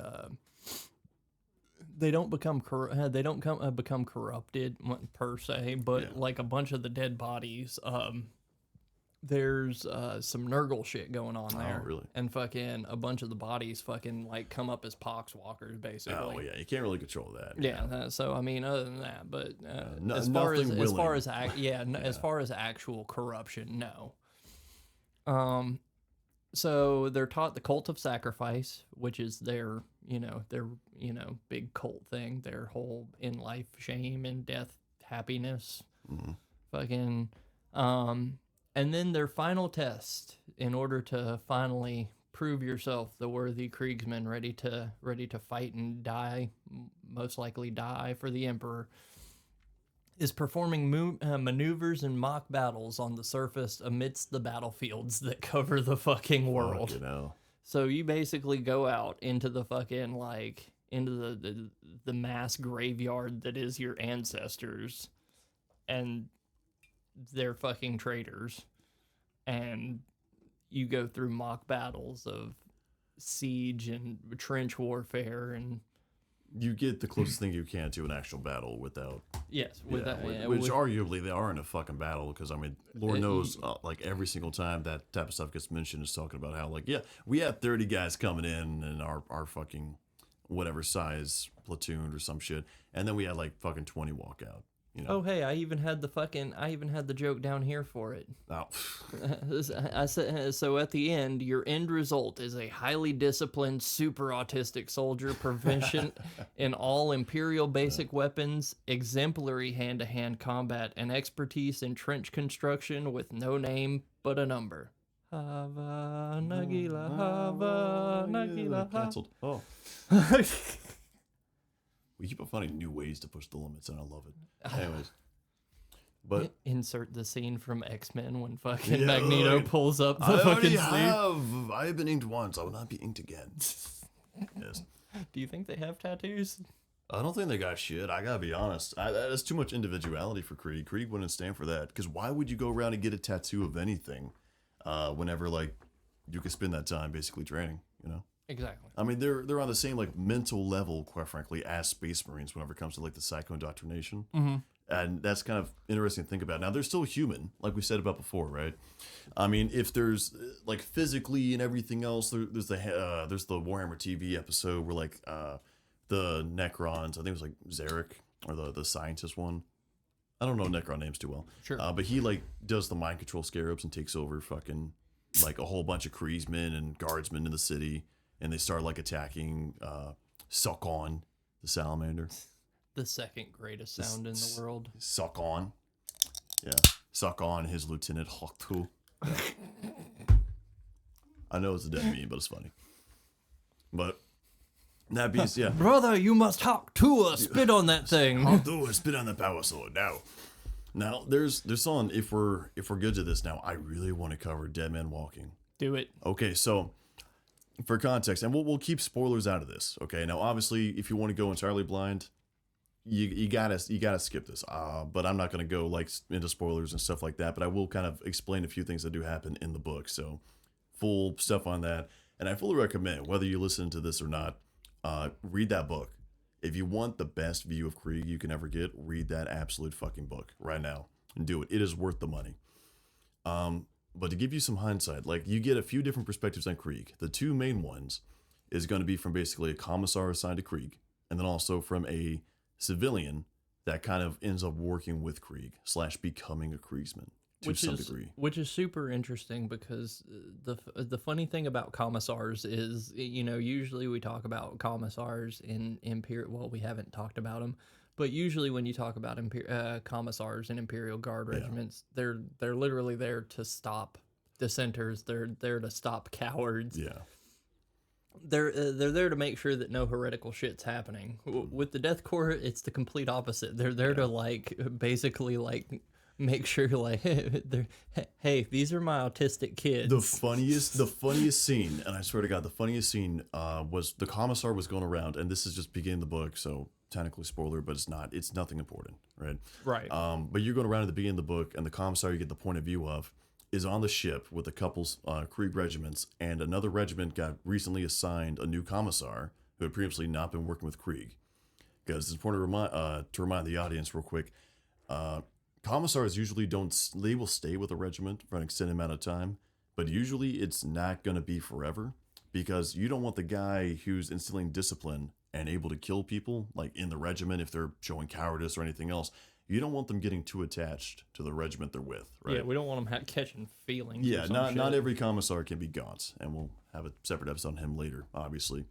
they don't become become corrupted per se, but like a bunch of the dead bodies, there's some Nurgle shit going on there. Oh, really? And fucking a bunch of the bodies fucking like come up as poxwalkers, basically. Oh yeah, you can't really control that. Yeah, so I mean, other than that, but as far as actual corruption, no. So they're taught the cult of sacrifice, which is their big cult thing, their whole in life shame and death happiness, fucking, and then their final test in order to finally prove yourself the worthy Kriegsman ready to fight and die, most likely die for the Emperor, is performing maneuvers and mock battles on the surface amidst the battlefields that cover the fucking world. You know. So you basically go out into the fucking, like, into the mass graveyard that is your ancestors, and they're fucking traitors, and you go through mock battles of siege and trench warfare, and you get the closest thing you can to an actual battle without. Yes, Which arguably they are in a fucking battle, because I mean, Lord knows, like every single time that type of stuff gets mentioned, is talking about how, like, yeah, we had 30 guys coming in our fucking whatever size platoon or some shit, and then we had like fucking 20 walk out. You know? Oh hey, I even had the joke down here for it. Oh. I said, so at the end, your end result is a highly disciplined, super autistic soldier, proficient in all Imperial basic weapons, exemplary hand-to-hand combat, and expertise in trench construction with no name but a number. Hava Nagila, Hava Nagila. Canceled. Oh. We keep on finding new ways to push the limits, and I love it. Anyways. But insert the scene from X-Men when fucking Magneto pulls up the fucking sleeve. I have been inked once. I will not be inked again. Yes. Do you think they have tattoos? I don't think they got shit. I gotta be honest. That is too much individuality for Krieg. Krieg wouldn't stand for that. Because why would you go around and get a tattoo of anything whenever, like, you could spend that time basically training, you know? Exactly. I mean, they're on the same, like, mental level, quite frankly, as Space Marines whenever it comes to, like, the psycho-indoctrination. Mm-hmm. And that's kind of interesting to think about. Now, they're still human, like we said about before, right? I mean, if there's, like, physically and everything else, there's the Warhammer TV episode where, like, the Necrons, I think it was, like, Zarek, or the scientist one. I don't know Necron names too well. Sure. But he, like, does the mind control scarabs and takes over fucking, like, a whole bunch of Kriegsmen and guardsmen in the city. And they start, like, attacking Suck On, the salamander. The second greatest sound in the world. Suck On. Yeah. Suck On, his lieutenant, Hawktu. Yeah. I know it's a dead meme, but it's funny. But that being said, yeah. Brother, you must talk to us. Spit on that thing. Hawktu, spit on the power sword now. Now, there's on, if we're good to this now, I really want to cover Dead Man Walking. Do it. Okay, so for context, and we'll keep spoilers out of this. Okay, now obviously, if you want to go entirely blind, you gotta skip this. But I'm not gonna go like into spoilers and stuff like that. But I will kind of explain a few things that do happen in the book. So full stuff on that, and I fully recommend, whether you listen to this or not, read that book. If you want the best view of Krieg you can ever get, read that absolute fucking book right now and do it. It is worth the money. But to give you some hindsight, like, you get a few different perspectives on Krieg. The two main ones is going to be from basically a commissar assigned to Krieg, and then also from a civilian that kind of ends up working with Krieg / becoming a Kriegsman to some degree. Which is super interesting, because the funny thing about commissars is, you know, usually we talk about commissars in Imperial. Well, we haven't talked about them. But usually when you talk about commissars in Imperial Guard regiments, they're literally there to stop dissenters. They're there to stop cowards. Yeah. They're there to make sure that no heretical shit's happening. With the Death Corps, it's the complete opposite. They're there to, like, basically, like, make sure, like, hey, these are my autistic kids. The funniest scene, and I swear to God, the funniest scene was the commissar was going around, and this is just beginning the book, so technically spoiler, but it's nothing important, right? Right. But you're going around at the beginning of the book, and the commissar you get the point of view of is on the ship with a couple Krieg regiments, and another regiment got recently assigned a new commissar who had previously not been working with Krieg. Because it's important to remind the audience real quick, commissars usually they will stay with a regiment for an extended amount of time, but usually it's not going to be forever, because you don't want the guy who's instilling discipline and able to kill people, like in the regiment, if they're showing cowardice or anything else. You don't want them getting too attached to the regiment they're with, right? Yeah, we don't want them catching feelings. Yeah, not every commissar can be Gaunt, and we'll have a separate episode on him later, obviously.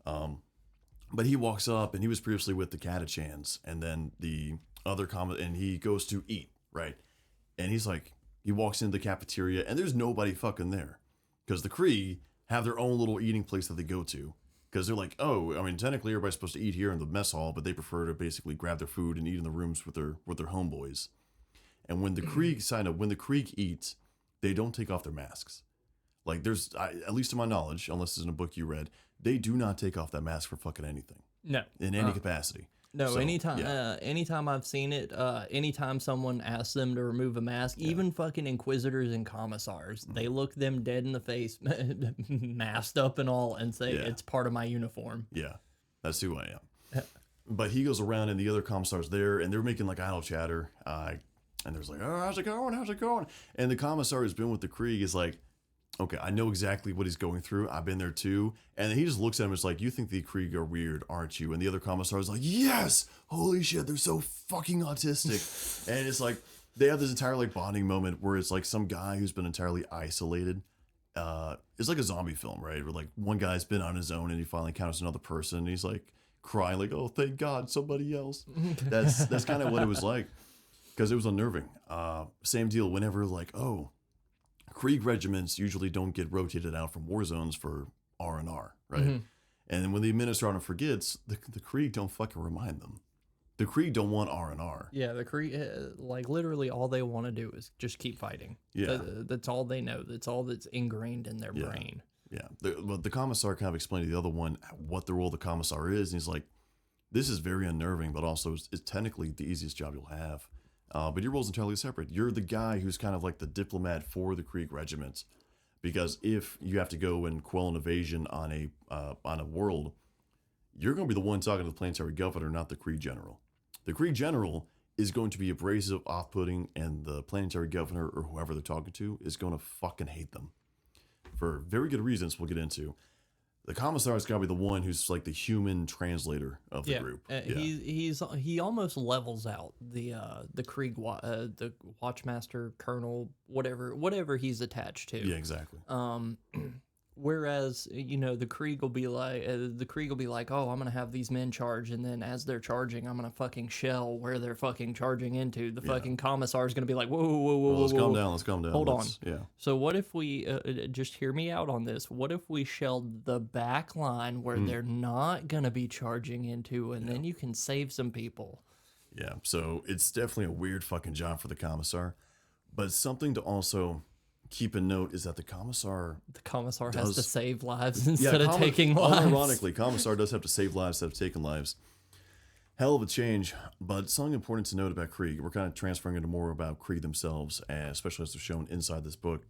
But he walks up, and he was previously with the Catachans, and then the other and he goes to eat, right? And he's like, he walks into the cafeteria, and there's nobody fucking there, because the Krieg have their own little eating place that they go to. Because they're like, oh, I mean, technically everybody's supposed to eat here in the mess hall, but they prefer to basically grab their food and eat in the rooms with their homeboys. And when the Krieg eats, they don't take off their masks. Like at least to my knowledge, unless it's in a book you read, they do not take off that mask for fucking anything. No. In any capacity. No, So, anytime I've seen it, anytime someone asks them to remove a mask, even fucking inquisitors and commissars, they look them dead in the face, masked up and all, and say, it's part of my uniform. Yeah, that's who I am. But he goes around and the other commissars there, and they're making like idle chatter. And there's like, oh, how's it going? How's it going? And the commissar who's been with the Krieg is like, okay, I know exactly what he's going through. I've been there too. And he just looks at him and is like, you think the Krieg are weird, aren't you? And the other commissar is like, yes! Holy shit, they're so fucking autistic. And it's like, they have this entire like bonding moment where it's like some guy who's been entirely isolated. It's like a zombie film, right? Where like one guy's been on his own and he finally encounters another person and he's like crying like, oh, thank God, somebody else. That's kind of what it was like. Because it was unnerving. Same deal whenever like, oh, Krieg regiments usually don't get rotated out from war zones for R&R, right? And then when the Administrator forgets, the Krieg don't fucking remind them. The Krieg don't want R&R. Yeah, the Krieg, like literally all they want to do is just keep fighting. Yeah. That's all they know. That's all that's ingrained in their brain. Yeah. But the Commissar kind of explained to the other one what the role of the Commissar is. And he's like, this is very unnerving, but also it's technically the easiest job you'll have. But your role's entirely separate. You're the guy who's kind of like the diplomat for the Krieg regiment, because if you have to go and quell an invasion on a world, you're going to be the one talking to the planetary governor, not the Krieg general. The Krieg general is going to be abrasive, off-putting, and the planetary governor or whoever they're talking to is going to fucking hate them for very good reasons we'll get into. The Commissar has got to be the one who's like the human translator of the group. He almost levels out the Krieg, the Watchmaster, Colonel, whatever he's attached to. Yeah, exactly. Whereas the Krieg will be like, oh, I'm gonna have these men charge, and then as they're charging, I'm gonna fucking shell where they're fucking charging into. The fucking Commissar is gonna be like, whoa, Let's calm down. Let's calm down. Hold on. Yeah. So what if we just hear me out on this? What if we shelled the back line where they're not gonna be charging into, and then you can save some people? Yeah. So it's definitely a weird fucking job for the Commissar, but something to also keep in note is that the Commissar has to save lives instead of taking lives. Ironically, Commissar does have to save lives instead of taking lives. Hell of a change, but something important to note about Krieg, we're kind of transferring into more about Krieg themselves, especially as they're shown inside this book,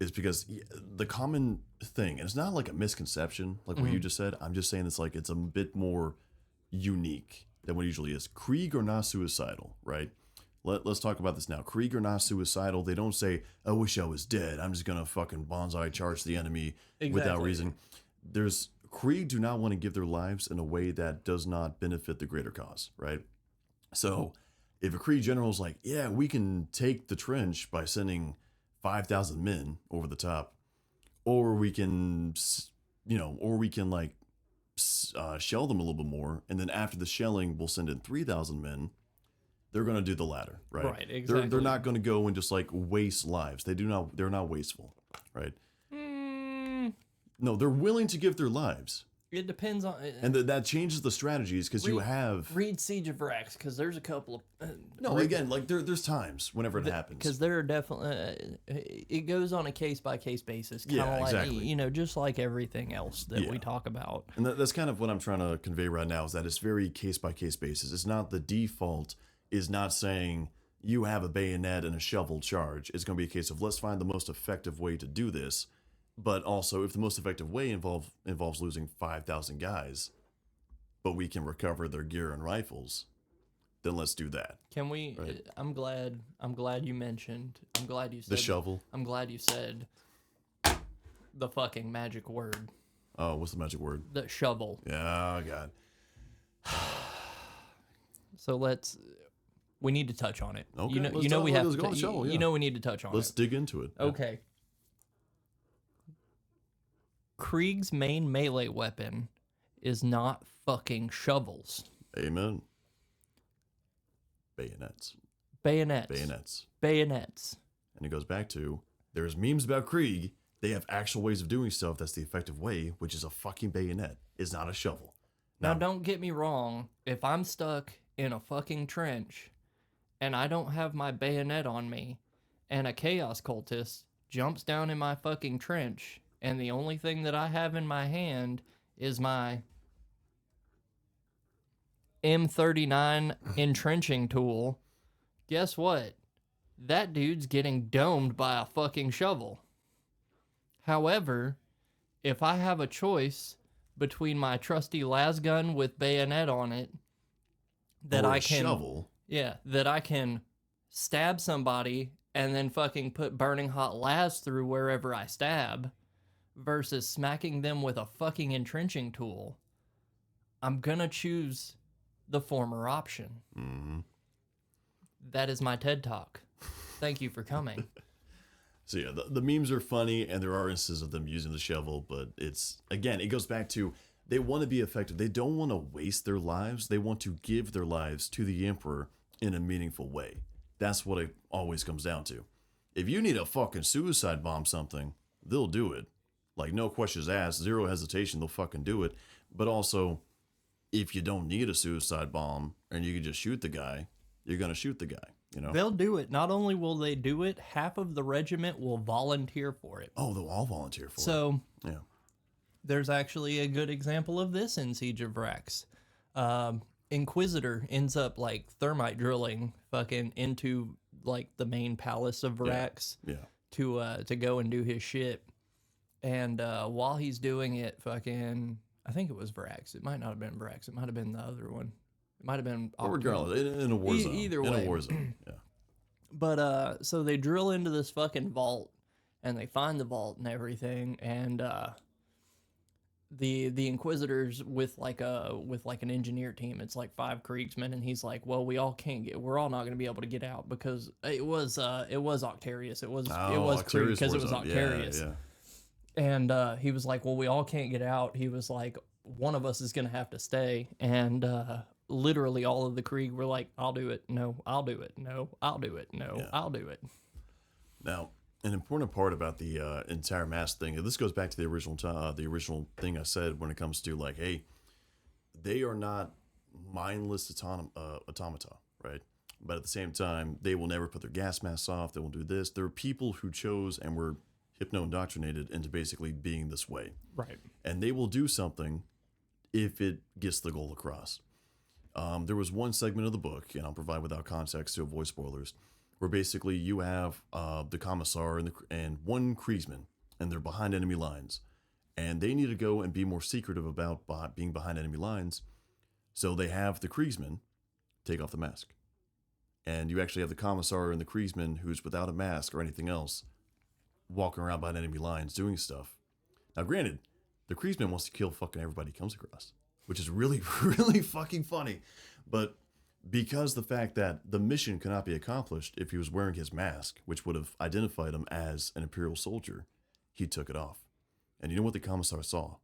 is because the common thing, and it's not like a misconception, like what you just said, I'm just saying it's a bit more unique than what it usually is. Krieg are not suicidal, right? Let's talk about this now. Krieg are not suicidal. They don't say, I wish I was dead. I'm just going to fucking bonsai charge the enemy without reason. Krieg do not want to give their lives in a way that does not benefit the greater cause, right? So if a Krieg general is like, yeah, we can take the trench by sending 5,000 men over the top, or we can, shell them a little bit more, and then after the shelling, we'll send in 3,000 men. They're going to do the latter, right? Right, exactly. They're not going to go and just like waste lives. They're not wasteful, right? No, they're willing to give their lives. It depends on... and that changes the strategies because you have... Read Siege of Rex, because there's a couple of... again, like there's times whenever it happens. Because there are definitely... it goes on a case-by-case basis. Yeah, exactly. Just like everything else that we talk about. And that's kind of what I'm trying to convey right now, is that it's very case-by-case basis. It's not the default... is not saying you have a bayonet and a shovel charge. It's going to be a case of let's find the most effective way to do this. But also, if the most effective way involves losing 5,000 guys, but we can recover their gear and rifles, then let's do that. Can we? Right? I'm glad you mentioned. I'm glad you said the shovel. I'm glad you said the fucking magic word. Oh, what's the magic word? The shovel. Yeah, God. So we need to touch on it. Okay. We need to touch on it. Let's dig into it. Okay. Krieg's main melee weapon is not fucking shovels. Amen. Bayonets. And it goes back to, there's memes about Krieg They have actual ways of doing stuff that's the effective way, which is a fucking bayonet. It's not a shovel. Now, don't get me wrong. If I'm stuck in a fucking trench and I don't have my bayonet on me and a chaos cultist jumps down in my fucking trench and the only thing that I have in my hand is my M39 entrenching tool, guess what? That dude's getting domed by a fucking shovel. However, if I have a choice between my trusty las gun with bayonet on it that I can shovel. Yeah, that I can stab somebody and then fucking put burning hot las through wherever I stab versus smacking them with a fucking entrenching tool, I'm gonna choose the former option. Mm-hmm. That is my TED Talk. Thank you for coming. So yeah, the memes are funny, and there are instances of them using the shovel, but it's, again, it goes back to they want to be effective. They don't want to waste their lives. They want to give their lives to the Emperor in a meaningful way. That's what it always comes down to. If you need a fucking suicide bomb something, they'll do it. Like, no questions asked, zero hesitation, they'll fucking do it. But also, if you don't need a suicide bomb and you can just shoot the guy, you're going to shoot the guy, you know? They'll do it. Not only will they do it, half of the regiment will volunteer for it. Oh, they'll all volunteer for it. So, yeah. There's actually a good example of this in Siege of Vrax. Inquisitor ends up, like, thermite drilling fucking into, like, the main palace of Vrax to go and do his shit. And while he's doing it, fucking, I think it was Vrax. It might not have been Vrax. It might have been the other one. It might have been... regardless, in a war zone. Either way. In a war zone, yeah. But, so they drill into this fucking vault, and they find the vault and everything, and the Inquisitors with an engineer team, it's like 5 Kriegsmen, and he's like, well, we're all not going to be able to get out because it was Octarius. It was Krieg because it was Octarius. Yeah. And he was like, well, we all can't get out. He was like, one of us is going to have to stay. And literally all of the Krieg were like, I'll do it. No, I'll do it. No, I'll do it. No, I'll do it. Now, an important part about the entire mass thing, and this goes back to the original thing I said when it comes to, like, hey, they are not mindless automata, right? But at the same time, they will never put their gas masks off. They will do this. There are people who chose and were hypno-indoctrinated into basically being this way. Right. And they will do something if it gets the goal across. There was one segment of the book, and I'll provide without context to avoid spoilers, where basically you have the Commissar and one Kriegsman, and they're behind enemy lines. And they need to go and be more secretive about being behind enemy lines. So they have the Kriegsman take off the mask. And you actually have the Commissar and the Kriegsman who's without a mask or anything else, walking around behind enemy lines doing stuff. Now, granted, the Kriegsman wants to kill fucking everybody he comes across, which is really, really fucking funny. But because the fact that the mission cannot be accomplished if he was wearing his mask, which would have identified him as an Imperial soldier, he took it off. And you know what the Commissar saw?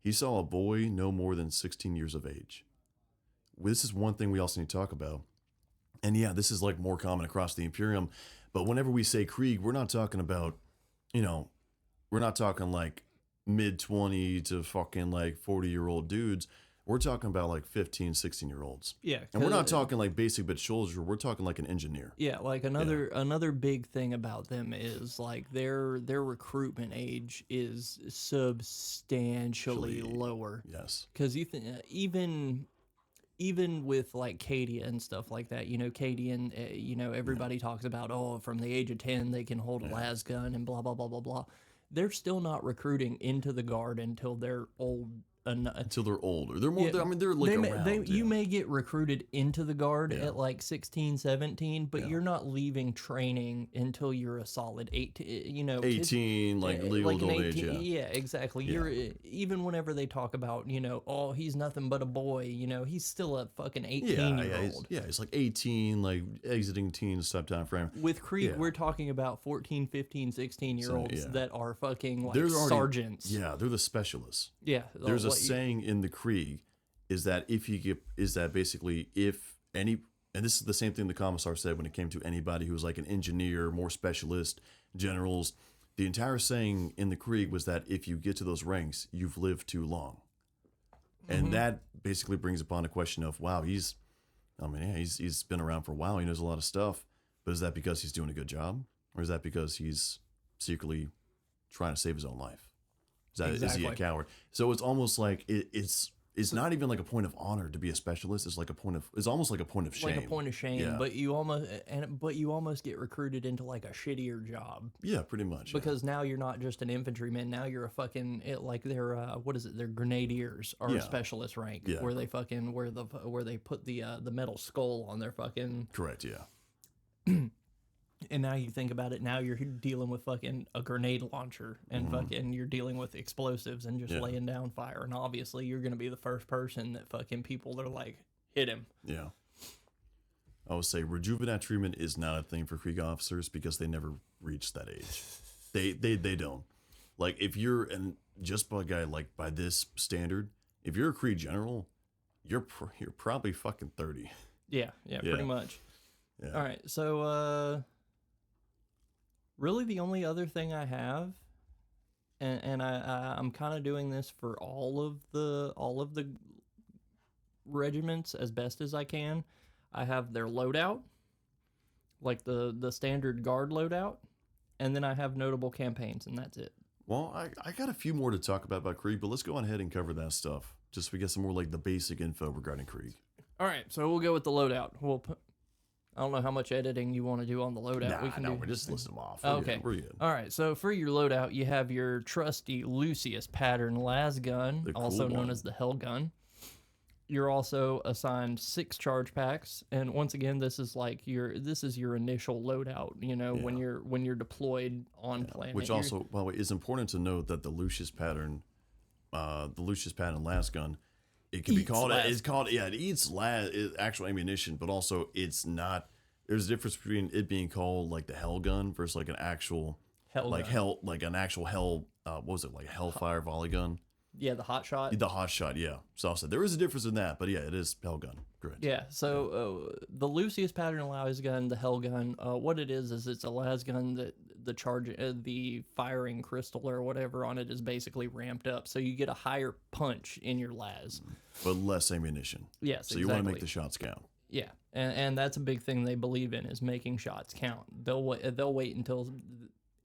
He saw a boy no more than 16 years of age. This is one thing we also need to talk about. And yeah, this is like more common across the Imperium. But whenever we say Krieg, we're not talking about, we're not talking like mid-20 to fucking like 40-year-old dudes. We're talking about like 15, 16-year-olds. Yeah. And we're not talking like basic bitch soldier. We're talking like an engineer. Yeah, like another big thing about them is like their recruitment age is substantially lower. Yes. Because even with like Cadia and stuff like that, Cadian, everybody talks about, from the age of 10 they can hold a las gun and blah blah blah blah blah. They're still not recruiting into the guard until they're old. Until they're older. They're more, they're like around. You may get recruited into the guard at like 16, 17, but you're not leaving training until you're a solid 18, 18, like legal like adult 18, age, yeah, exactly. Yeah. You're even whenever they talk about, he's nothing but a boy, he's still a fucking 18-year-old. He's like 18, like exiting teens type time frame. With Krieg, we're talking about 14, 15, 16-year-olds that are fucking like sergeants. Yeah, they're the specialists. Yeah. There's a saying in the Krieg is that basically if any, and this is the same thing the Commissar said when it came to anybody who was like an engineer, more specialist, generals, the entire saying in the Krieg was that if you get to those ranks, you've lived too long. And that basically brings upon a question of, wow, he's been around for a while. He knows a lot of stuff. But is that because he's doing a good job? Or is that because he's secretly trying to save his own life? Is he a coward? So it's almost like it's not even like a point of honor to be a specialist. It's almost like a point of shame. Like a point of shame, yeah. but you almost get recruited into like a shittier job. Yeah, pretty much. Because now you're not just an infantryman. Now you're a fucking they're grenadiers or a specialist rank where they fucking where they put the metal skull on their fucking. Correct. Yeah. And now you think about it, now you're dealing with fucking a grenade launcher and fucking you're dealing with explosives and just laying down fire. And obviously you're going to be the first person that fucking people are like, hit him. Yeah. I would say rejuvenate treatment is not a thing for Krieg officers because they never reach that age. They don't. Like if you're, and just by a guy like by this standard, if you're a Krieg general, you're probably fucking 30. Yeah, pretty much. Yeah. All right, so really the only other thing I have, and I'm kind of doing this for all of the regiments as best as I can. I have their loadout, like the standard guard loadout, and then I have notable campaigns, and that's it. Well, I got a few more to talk about Krieg, but let's go on ahead and cover that stuff. Just so we get some more like the basic info regarding Krieg. All right, so we'll go with the loadout. I don't know how much editing you want to do on the loadout. We're just listing them off. We're good. All right, so for your loadout, you have your trusty Lucius pattern las gun, also known as the Hell gun. You're also assigned 6 charge packs, and once again, this is your initial loadout. You know, when you're deployed on planet. Which also, by the way, is important to note that the Lucius pattern las gun. It can be called. It's called. Yeah, it eats actual ammunition, but also it's not. There's a difference between it being called like the Hell gun versus like an actual an actual hell. What was it, like a Hellfire volley gun? Yeah, the hot shot. The hot shot. Yeah. So I said there is a difference in that, but yeah, it is Hell gun. Correct. Yeah. So the Lucius pattern las gun, the Hell gun. What it is it's a las gun that the firing crystal or whatever on it is basically ramped up, so you get a higher punch in your las, but less ammunition. Yes. So you want to make the shots count. Yeah, and that's a big thing they believe in is making shots count. They'll wait until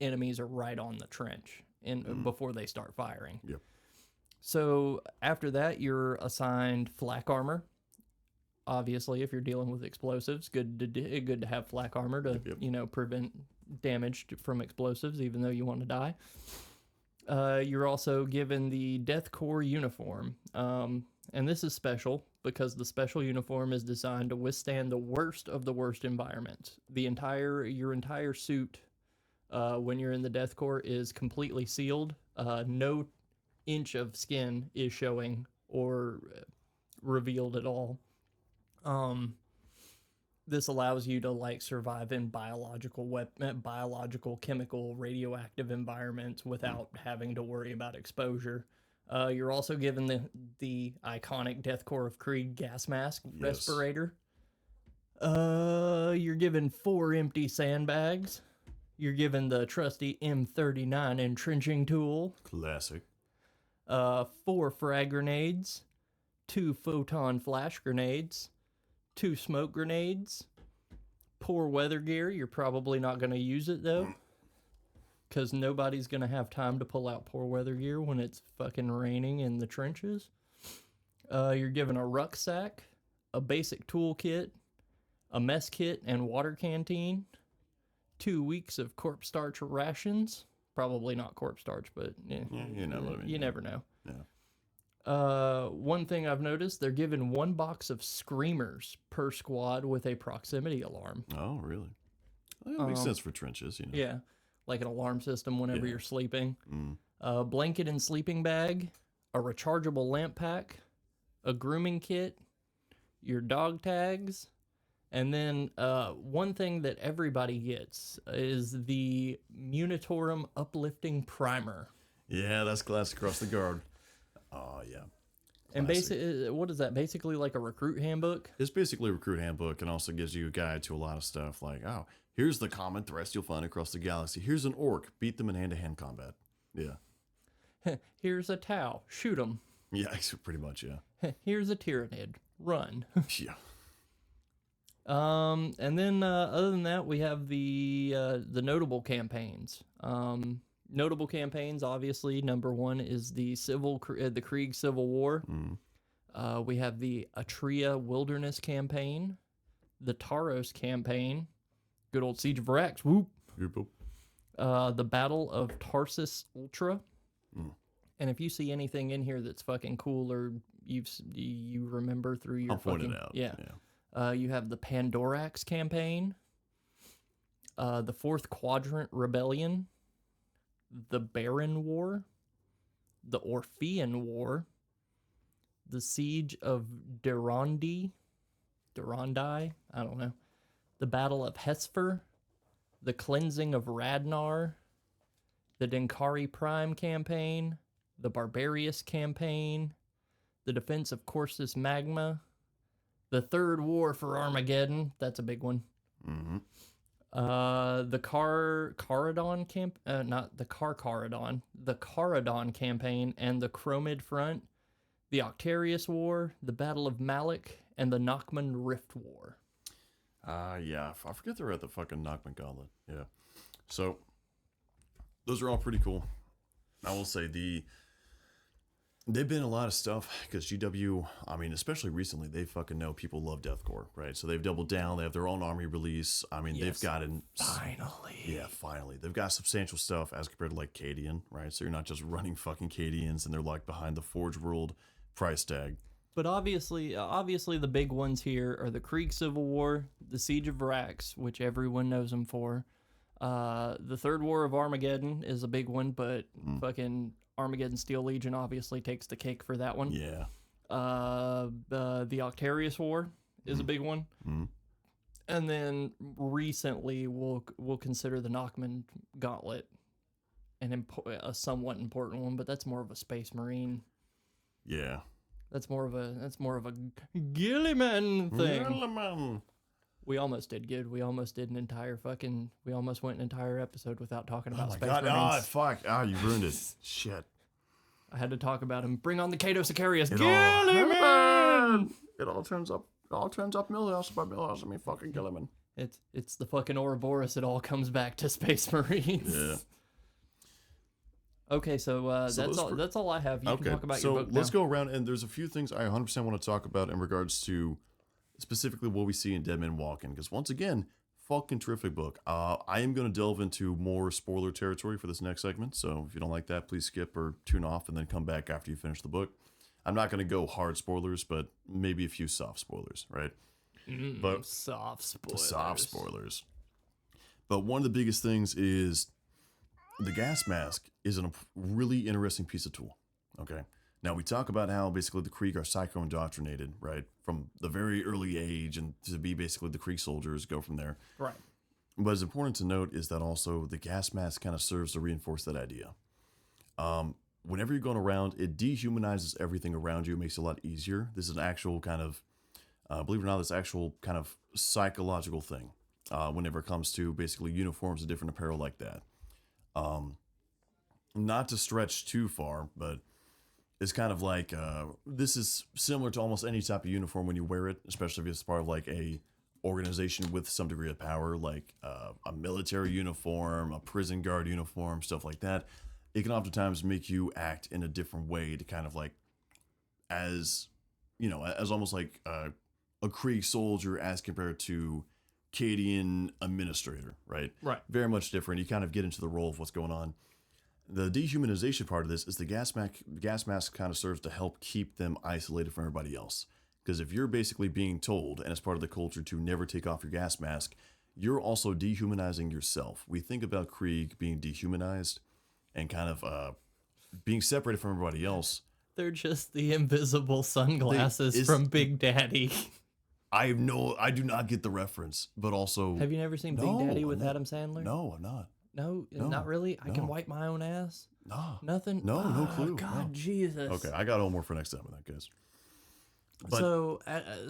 enemies are right on the trench before they start firing. Yep. So after that, you're assigned flak armor. Obviously, if you're dealing with explosives, good to have flak armor to prevent damage from explosives, even though you want to die. You're also given the Death Corps uniform, and this is special because the special uniform is designed to withstand the worst of the worst environments. Your entire suit, when you're in the Death Corps, is completely sealed. No inch of skin is showing or revealed at all. This allows you to survive in biological, chemical, radioactive environments without having to worry about exposure. You're also given the iconic Death Corps of Krieg gas mask respirator. You're given 4 empty sandbags. You're given the trusty M39 entrenching tool. Classic. 4 frag grenades, 2 photon flash grenades, 2 smoke grenades, poor weather gear. You're probably not going to use it though, because nobody's going to have time to pull out poor weather gear when it's fucking raining in the trenches. You're given a rucksack, a basic toolkit, a mess kit and water canteen, 2 weeks of corpse starch rations. Probably not corpse starch, but you know what I mean. You never know. Yeah. One thing I've noticed, they're given 1 box of screamers per squad with a proximity alarm. Oh, really? Well, that makes sense for trenches, you know. Yeah, like an alarm system whenever you're sleeping. Blanket and sleeping bag, a rechargeable lamp pack, a grooming kit, your dog tags, and then one thing that everybody gets is the MILITARUM uplifting primer. Yeah, that's classic across the guard. Oh, yeah. Classic. And basically, what is that? Basically like a recruit handbook? It's basically a recruit handbook and also gives you a guide to a lot of stuff like, oh, Here's the common threats you'll find across the galaxy. Here's an orc. Beat them in hand-to-hand combat. Yeah. Here's a Tau. Shoot them. Yeah, pretty much, yeah. Here's a Tyranid. Run. Yeah. And then other than that, we have the notable campaigns. Notable campaigns, obviously, number one is the Krieg Civil War. We have the Atria Wilderness Campaign, the Taros Campaign, good old Siege of Arax, whoop. The Battle of Tarsus Ultra. And if you see anything in here that's fucking cool or you remember through your I'll point it out. Yeah. You have the Pandorax Campaign, the Fourth Quadrant Rebellion, the Baron War, the Orphean War, the Siege of Durandi, I don't know, the Battle of Hesper, the Cleansing of Radnar, the Denkari Prime Campaign, the Barbarius Campaign, the Defense of Corsus Magma, the Third War for Armageddon, that's a big one. The Caradon camp, not the Caradon, the Caradon Campaign and the Chromid Front, the Octarius War, the Battle of Malik, and the Nachman Rift War. Yeah, I forget they're at the fucking Nachman Gauntlet. Yeah. So, those are all pretty cool. I will say they've been a lot of stuff because GW, I mean, especially recently, they fucking know people love deathcore, right? So they've doubled down. They have their own army release. I mean, they've gotten finally. Yeah, finally. They've got substantial stuff as compared to like Cadian, right? So you're not just running fucking Cadians and they're like behind the Forge World price tag. But obviously the big ones here are the Krieg Civil War, the Siege of Arax, which everyone knows them for. The Third War of Armageddon is a big one, but fucking Armageddon Steel Legion obviously takes the cake for that one. Yeah. The Octarius War is a big one. And then recently we'll consider the Nachman Gauntlet a somewhat important one, but that's more of a Space Marine. Yeah. That's more of a Gilliman thing. Gilliman. We almost did good. We almost went an entire episode without talking about Space God. Marines. Oh, fuck. You ruined it. Shit. I had to talk about him. Bring on the Cato Sicarius. Gilliman! It all turns up Millhouse by Millhouse. I mean, fucking Gilliman. It's the fucking Ouroboros. It all comes back to Space Marines. Yeah. Okay, so that's all I have. You can talk about your book now. Let's go around, and there's a few things I 100% want to talk about in regards to specifically what we see in Dead Men Walking, because once again, fucking terrific book. I am going to delve into more spoiler territory for this next segment, so if you don't like that, please skip or tune off and then come back after you finish the book. I'm not going to go hard spoilers, but maybe a few soft spoilers, right? But soft spoilers. But one of the biggest things is the gas mask is a really interesting piece of tool, okay? Now, we talk about how basically the Krieg are psycho-indoctrinated, right? From the very early age and to be basically the Krieg soldiers, go from there. Right. But it's important to note is that also the gas mask kind of serves to reinforce that idea. Whenever you're going around, it dehumanizes everything around you. It makes it a lot easier. This is an actual kind of, believe it or not, this actual kind of psychological thing whenever it comes to basically uniforms and different apparel like that. Not to stretch too far, but it's kind of like this is similar to almost any type of uniform when you wear it, especially if it's part of like a organization with some degree of power, like a military uniform, a prison guard uniform, stuff like that. It can oftentimes make you act in a different way to kind of like, as you know, as almost like a Krieg soldier as compared to Cadian administrator, right? Right. Very much different. You kind of get into the role of what's going on. The dehumanization part of this is the gas mask kind of serves to help keep them isolated from everybody else. Because if you're basically being told, and it's part of the culture, to never take off your gas mask, you're also dehumanizing yourself. We think about Krieg being dehumanized and kind of being separated from everybody else. They're just the invisible sunglasses from Big Daddy. I do not get the reference, but also... Have you never seen Big Daddy with Adam Sandler? No, I'm not. No, not really? I can wipe my own ass? No. Nothing? No clue. God, no. Jesus. Okay, I got homework for next time with that, guys. But so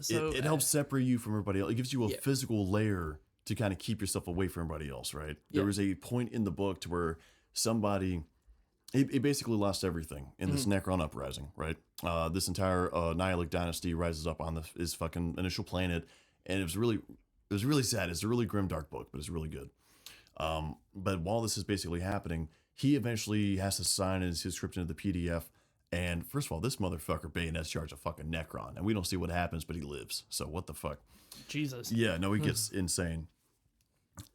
it helps separate you from everybody else. It gives you a physical layer to kind of keep yourself away from everybody else, right? Yeah. There was a point in the book to where somebody, it basically lost everything in this Necron uprising, right? This entire Nihilic dynasty rises up on his fucking initial planet, and it was really sad. It's a really grim, dark book, but it's really good. But while this is basically happening, he eventually has to sign his script into the PDF. And first of all, this motherfucker bayonets charge a fucking Necron, and we don't see what happens, but he lives. So what the fuck? Jesus. Yeah, no, he gets insane.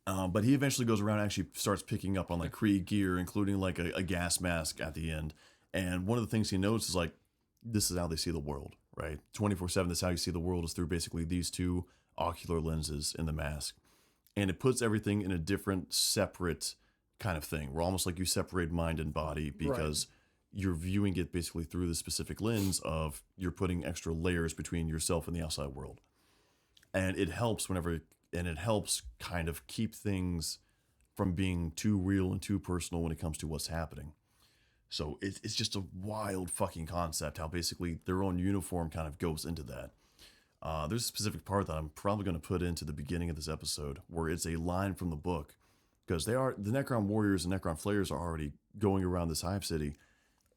But he eventually goes around and actually starts picking up on like Krieg gear, including like a gas mask at the end. And one of the things he notes is like, this is how they see the world, right? 24/7, that's how you see the world, is through basically these two ocular lenses in the mask. And it puts everything in a different, separate kind of thing. Where almost like you separate mind and body, because you're viewing it basically through the specific lens of you're putting extra layers between yourself and the outside world. And it helps kind of keep things from being too real and too personal when it comes to what's happening. So it's just a wild fucking concept how basically their own uniform kind of goes into that. There's a specific part that I'm probably going to put into the beginning of this episode where it's a line from the book, because the Necron warriors and Necron flayers are already going around this hive city,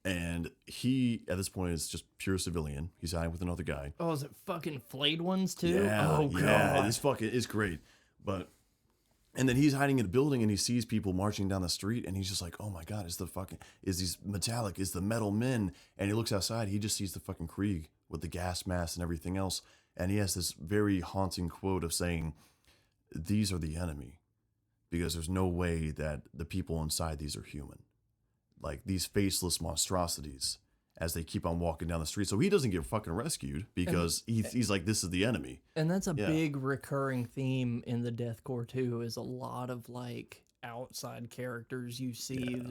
and he at this point is just pure civilian. He's hiding with another guy. Oh, is it fucking flayed ones too? Yeah, oh god, yeah, it's great. And then he's hiding in a building and he sees people marching down the street and he's just like, oh my god, is the metal men? And he looks outside, he just sees the fucking Krieg with the gas mask and everything else. And he has this very haunting quote of saying, these are the enemy, because there's no way that the people inside these are human. Like these faceless monstrosities as they keep on walking down the street. So he doesn't get fucking rescued because he's like, this is the enemy. And that's a big recurring theme in the Death Corps too, is a lot of like outside characters you see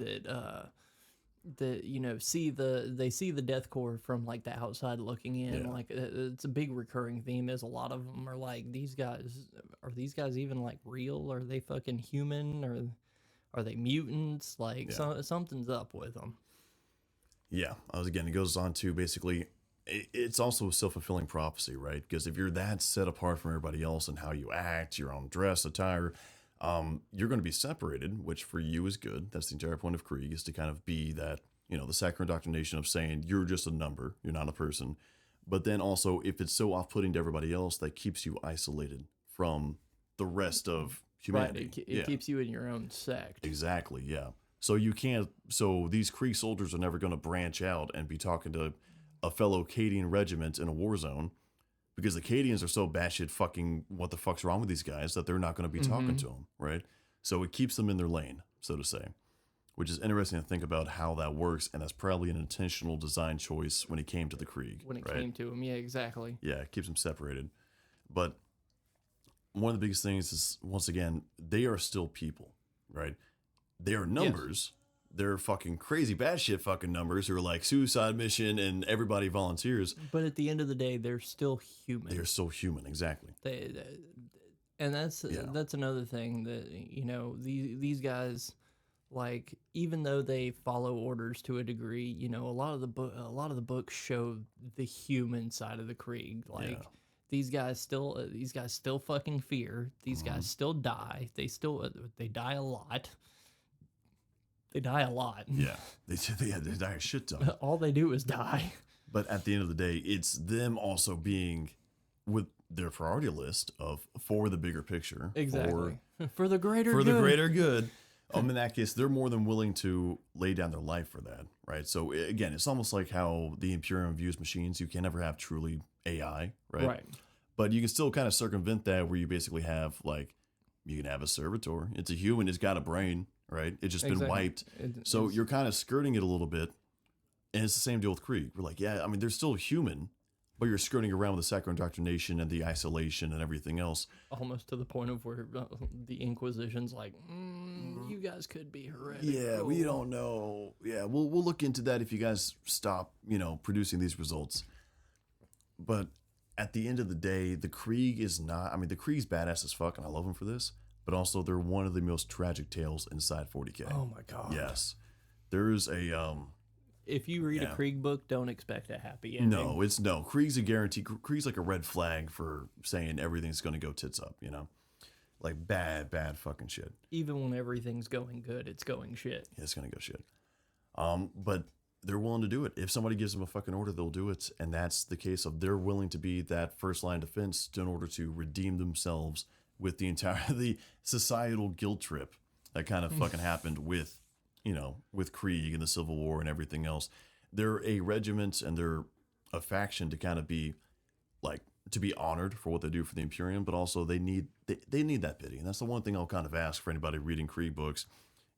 that you know see the Death Corps from like the outside looking in. Like it's a big recurring theme, is a lot of them are like, these guys even like real? Are they fucking human? Or are they mutants? Like something's up with them. Yeah, again, it goes on to basically, it's also a self-fulfilling prophecy, right? Because if you're that set apart from everybody else and how you act, your own dress, attire, you're going to be separated, which for you is good. That's the entire point of Krieg, is to kind of be that, you know, the sacred indoctrination of saying you're just a number, you're not a person. But then also, if it's so off-putting to everybody else, that keeps you isolated from the rest of humanity. Right, it keeps you in your own sect. Exactly, yeah. So these Krieg soldiers are never going to branch out and be talking to a fellow Cadian regiment in a war zone, because the Cadians are so batshit fucking what the fuck's wrong with these guys that they're not going to be talking to them, right? So it keeps them in their lane, so to say, which is interesting to think about how that works, and that's probably an intentional design choice when it came to the Krieg. When it came to them, yeah, exactly. Yeah, it keeps them separated. But one of the biggest things is, once again, they are still people, right? They are numbers. Yes. They're fucking crazy batshit fucking numbers who are like suicide mission and everybody volunteers. But at the end of the day, they're still human. They're still human, exactly. And that's another thing that, you know, these guys, like, even though they follow orders to a degree, you know, a lot of the books show the human side of the Krieg. Like these guys still fucking fear. These guys still die. They die a lot. They die a lot. Yeah, they die a shit ton. All they do is die. But at the end of the day, it's them also being with their priority list of for the bigger picture. Exactly. For the greater good. For the greater good. In that case, they're more than willing to lay down their life for that, right? So again, it's almost like how the Imperium views machines. You can never have truly AI, right? Right. But you can still kind of circumvent that, where you basically have, like, you can have a servitor. It's a human. It's got a brain, right? It's just been wiped. So you're kind of skirting it a little bit. And it's the same deal with Krieg. We're like, yeah, I mean, they're still human, but you're skirting around with the sacred indoctrination and the isolation and everything else. Almost to the point of where the Inquisition's like, you guys could be heretical. Yeah, we don't know. Yeah, we'll look into that if you guys stop, you know, producing these results. But at the end of the day, the Krieg is not, I mean, the Krieg's badass as fuck, and I love them for this, but also they're one of the most tragic tales inside 40K. Oh my God. Yes. There's a, if you read a Krieg book, don't expect a happy ending. Krieg's a guarantee. Krieg's like a red flag for saying everything's going to go tits up, you know? Like bad fucking shit. Even when everything's going good, it's going shit. Yeah, it's gonna go shit. But they're willing to do it. If somebody gives them a fucking order, they'll do it. And that's the case of they're willing to be that first line defense in order to redeem themselves with the societal guilt trip that kind of fucking happened with, with Krieg and the Civil War and everything else. They're a regiment and they're a faction to kind of be like, to be honored for what they do for the Imperium, but also they need that pity. And that's the one thing I'll kind of ask for anybody reading Krieg books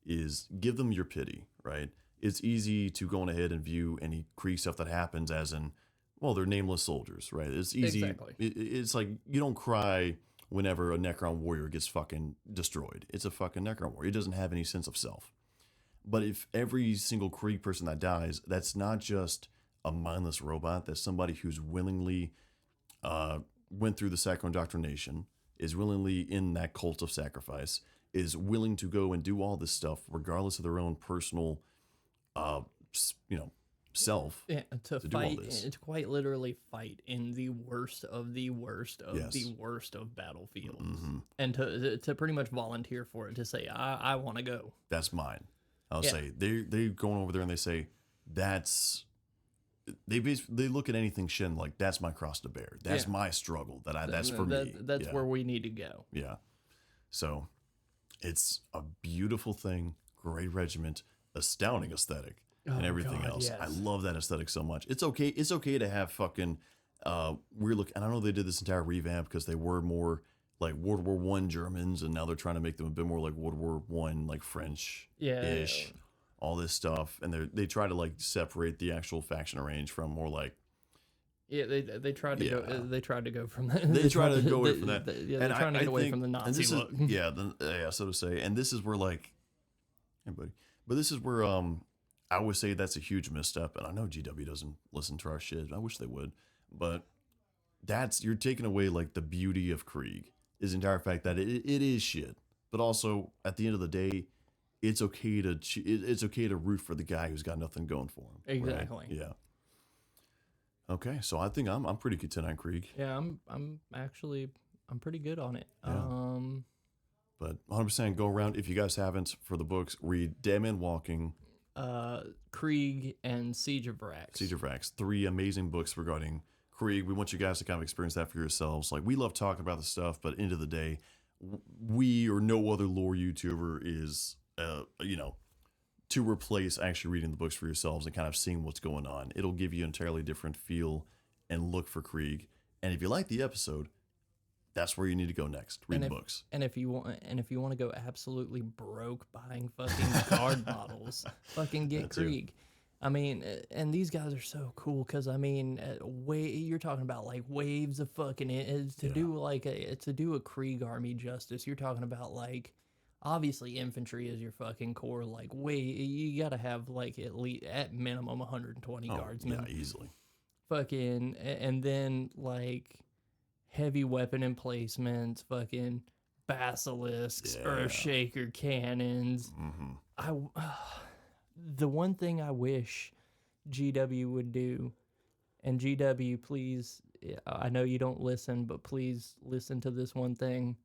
is give them your pity, right? It's easy to go on ahead and view any Krieg stuff that happens as in, well, they're nameless soldiers, right? It's easy. Exactly. It's like you don't cry whenever a Necron warrior gets fucking destroyed. It's a fucking Necron warrior. It doesn't have any sense of self. But if every single Krieg person that dies, that's not just a mindless robot. That's somebody who's willingly went through the sacro indoctrination, is willingly in that cult of sacrifice, is willing to go and do all this stuff regardless of their own personal self to do fight, all this. to quite literally fight in the worst of the worst of Yes. the worst of battlefields, and to pretty much volunteer for it, to say I want to go. That's mine. I'll say they going over there and they say they look at anything Shin like that's my cross to bear. That's my struggle. That's for me. That's where we need to go. Yeah. So it's a beautiful thing. Great regiment. Astounding aesthetic and everything else. Yes. I love that aesthetic so much. It's okay to have fucking weird look. And I know they did this entire revamp because they were more like World War I Germans, and now they're trying to make them a bit more like World War I like French ish. All this stuff, and they try to like separate the actual faction range from more like they tried to go they tried to go from that. They try to go away from that. They're trying to get away from the Nazi look. So to say, and this is where like, hey buddy, but this is where I would say that's a huge misstep, and I know GW doesn't listen to our shit. I wish they would, but you're taking away like the beauty of Krieg is the entire fact that it is shit, but also at the end of the day, it's okay to root for the guy who's got nothing going for him. Exactly. Right? Yeah. Okay, so I think I'm pretty content on Krieg. Yeah, I'm actually pretty good on it. Yeah. But 100% go around. If you guys haven't, for the books, read Dead Man Walking, Krieg, and Siege of Vrax. Siege of Vrax. 3 amazing books regarding Krieg. We want you guys to kind of experience that for yourselves. Like, we love talking about the stuff, but end of the day, we or no other lore YouTuber is, to replace actually reading the books for yourselves and kind of seeing what's going on. It'll give you an entirely different feel and look for Krieg. And if you like the episode, that's where you need to go next. Read the books. And if you want to go absolutely broke buying fucking guard models, fucking get Krieg. I mean, and these guys are so cool because I mean, you're talking about like waves of fucking to do a Krieg army justice. You're talking about like, obviously infantry is your fucking core. Like, you gotta have like at minimum 120 guardsmen. Yeah, easily. Fucking, and then like heavy weapon emplacements, fucking basilisks, earthshaker cannons. The one thing I wish GW would do, and GW, please, I know you don't listen, but please listen to this one thing.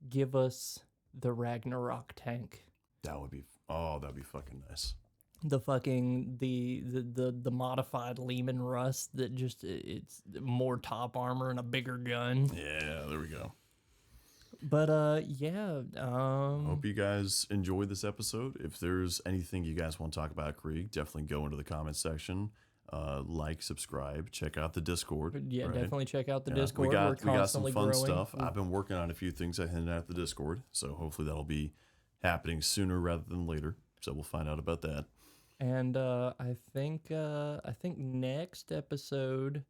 Give us the Ragnarok tank. That'd be fucking nice. The fucking the modified Lehman Rust that just it's more top armor and a bigger gun. Yeah, there we go. But hope you guys enjoyed this episode. If there's anything you guys want to talk about Krieg, definitely go into the comments section. Like, subscribe, check out the Discord. Yeah, right? definitely check out the Discord. We got some fun growing. stuff. I've been working on a few things I hinted at the Discord, so hopefully that'll be happening sooner rather than later. So we'll find out about that. And I think next episode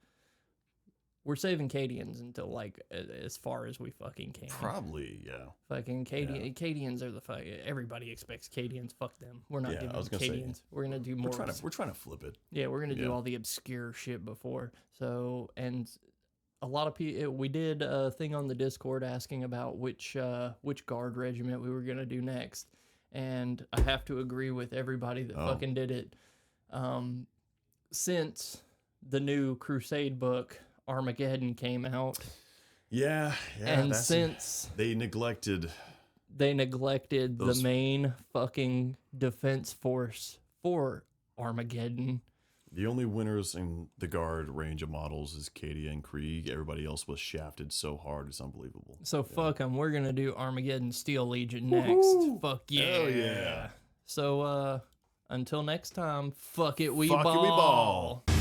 we're saving Cadians until like as far as we fucking can. Probably, yeah. Fucking Cadians are everybody expects Cadians. Fuck them. We're not doing Cadians. We're gonna do more. We're trying to flip it. Yeah, we're gonna do all the obscure shit before. So, and a lot of people, we did a thing on the Discord asking about which guard regiment we were gonna do next, and I have to agree with everybody that fucking did it. Since the new Crusade book Armageddon came out, Yeah, and since they neglected the main fucking defense force for Armageddon. The only winners in the guard range of models is Katia and Krieg. Everybody else was shafted so hard, it's unbelievable. So fuck them. We're gonna do Armageddon Steel Legion next. Fuck yeah. Hell yeah. So until next time, fuck it, we Fuck it, we ball. ball.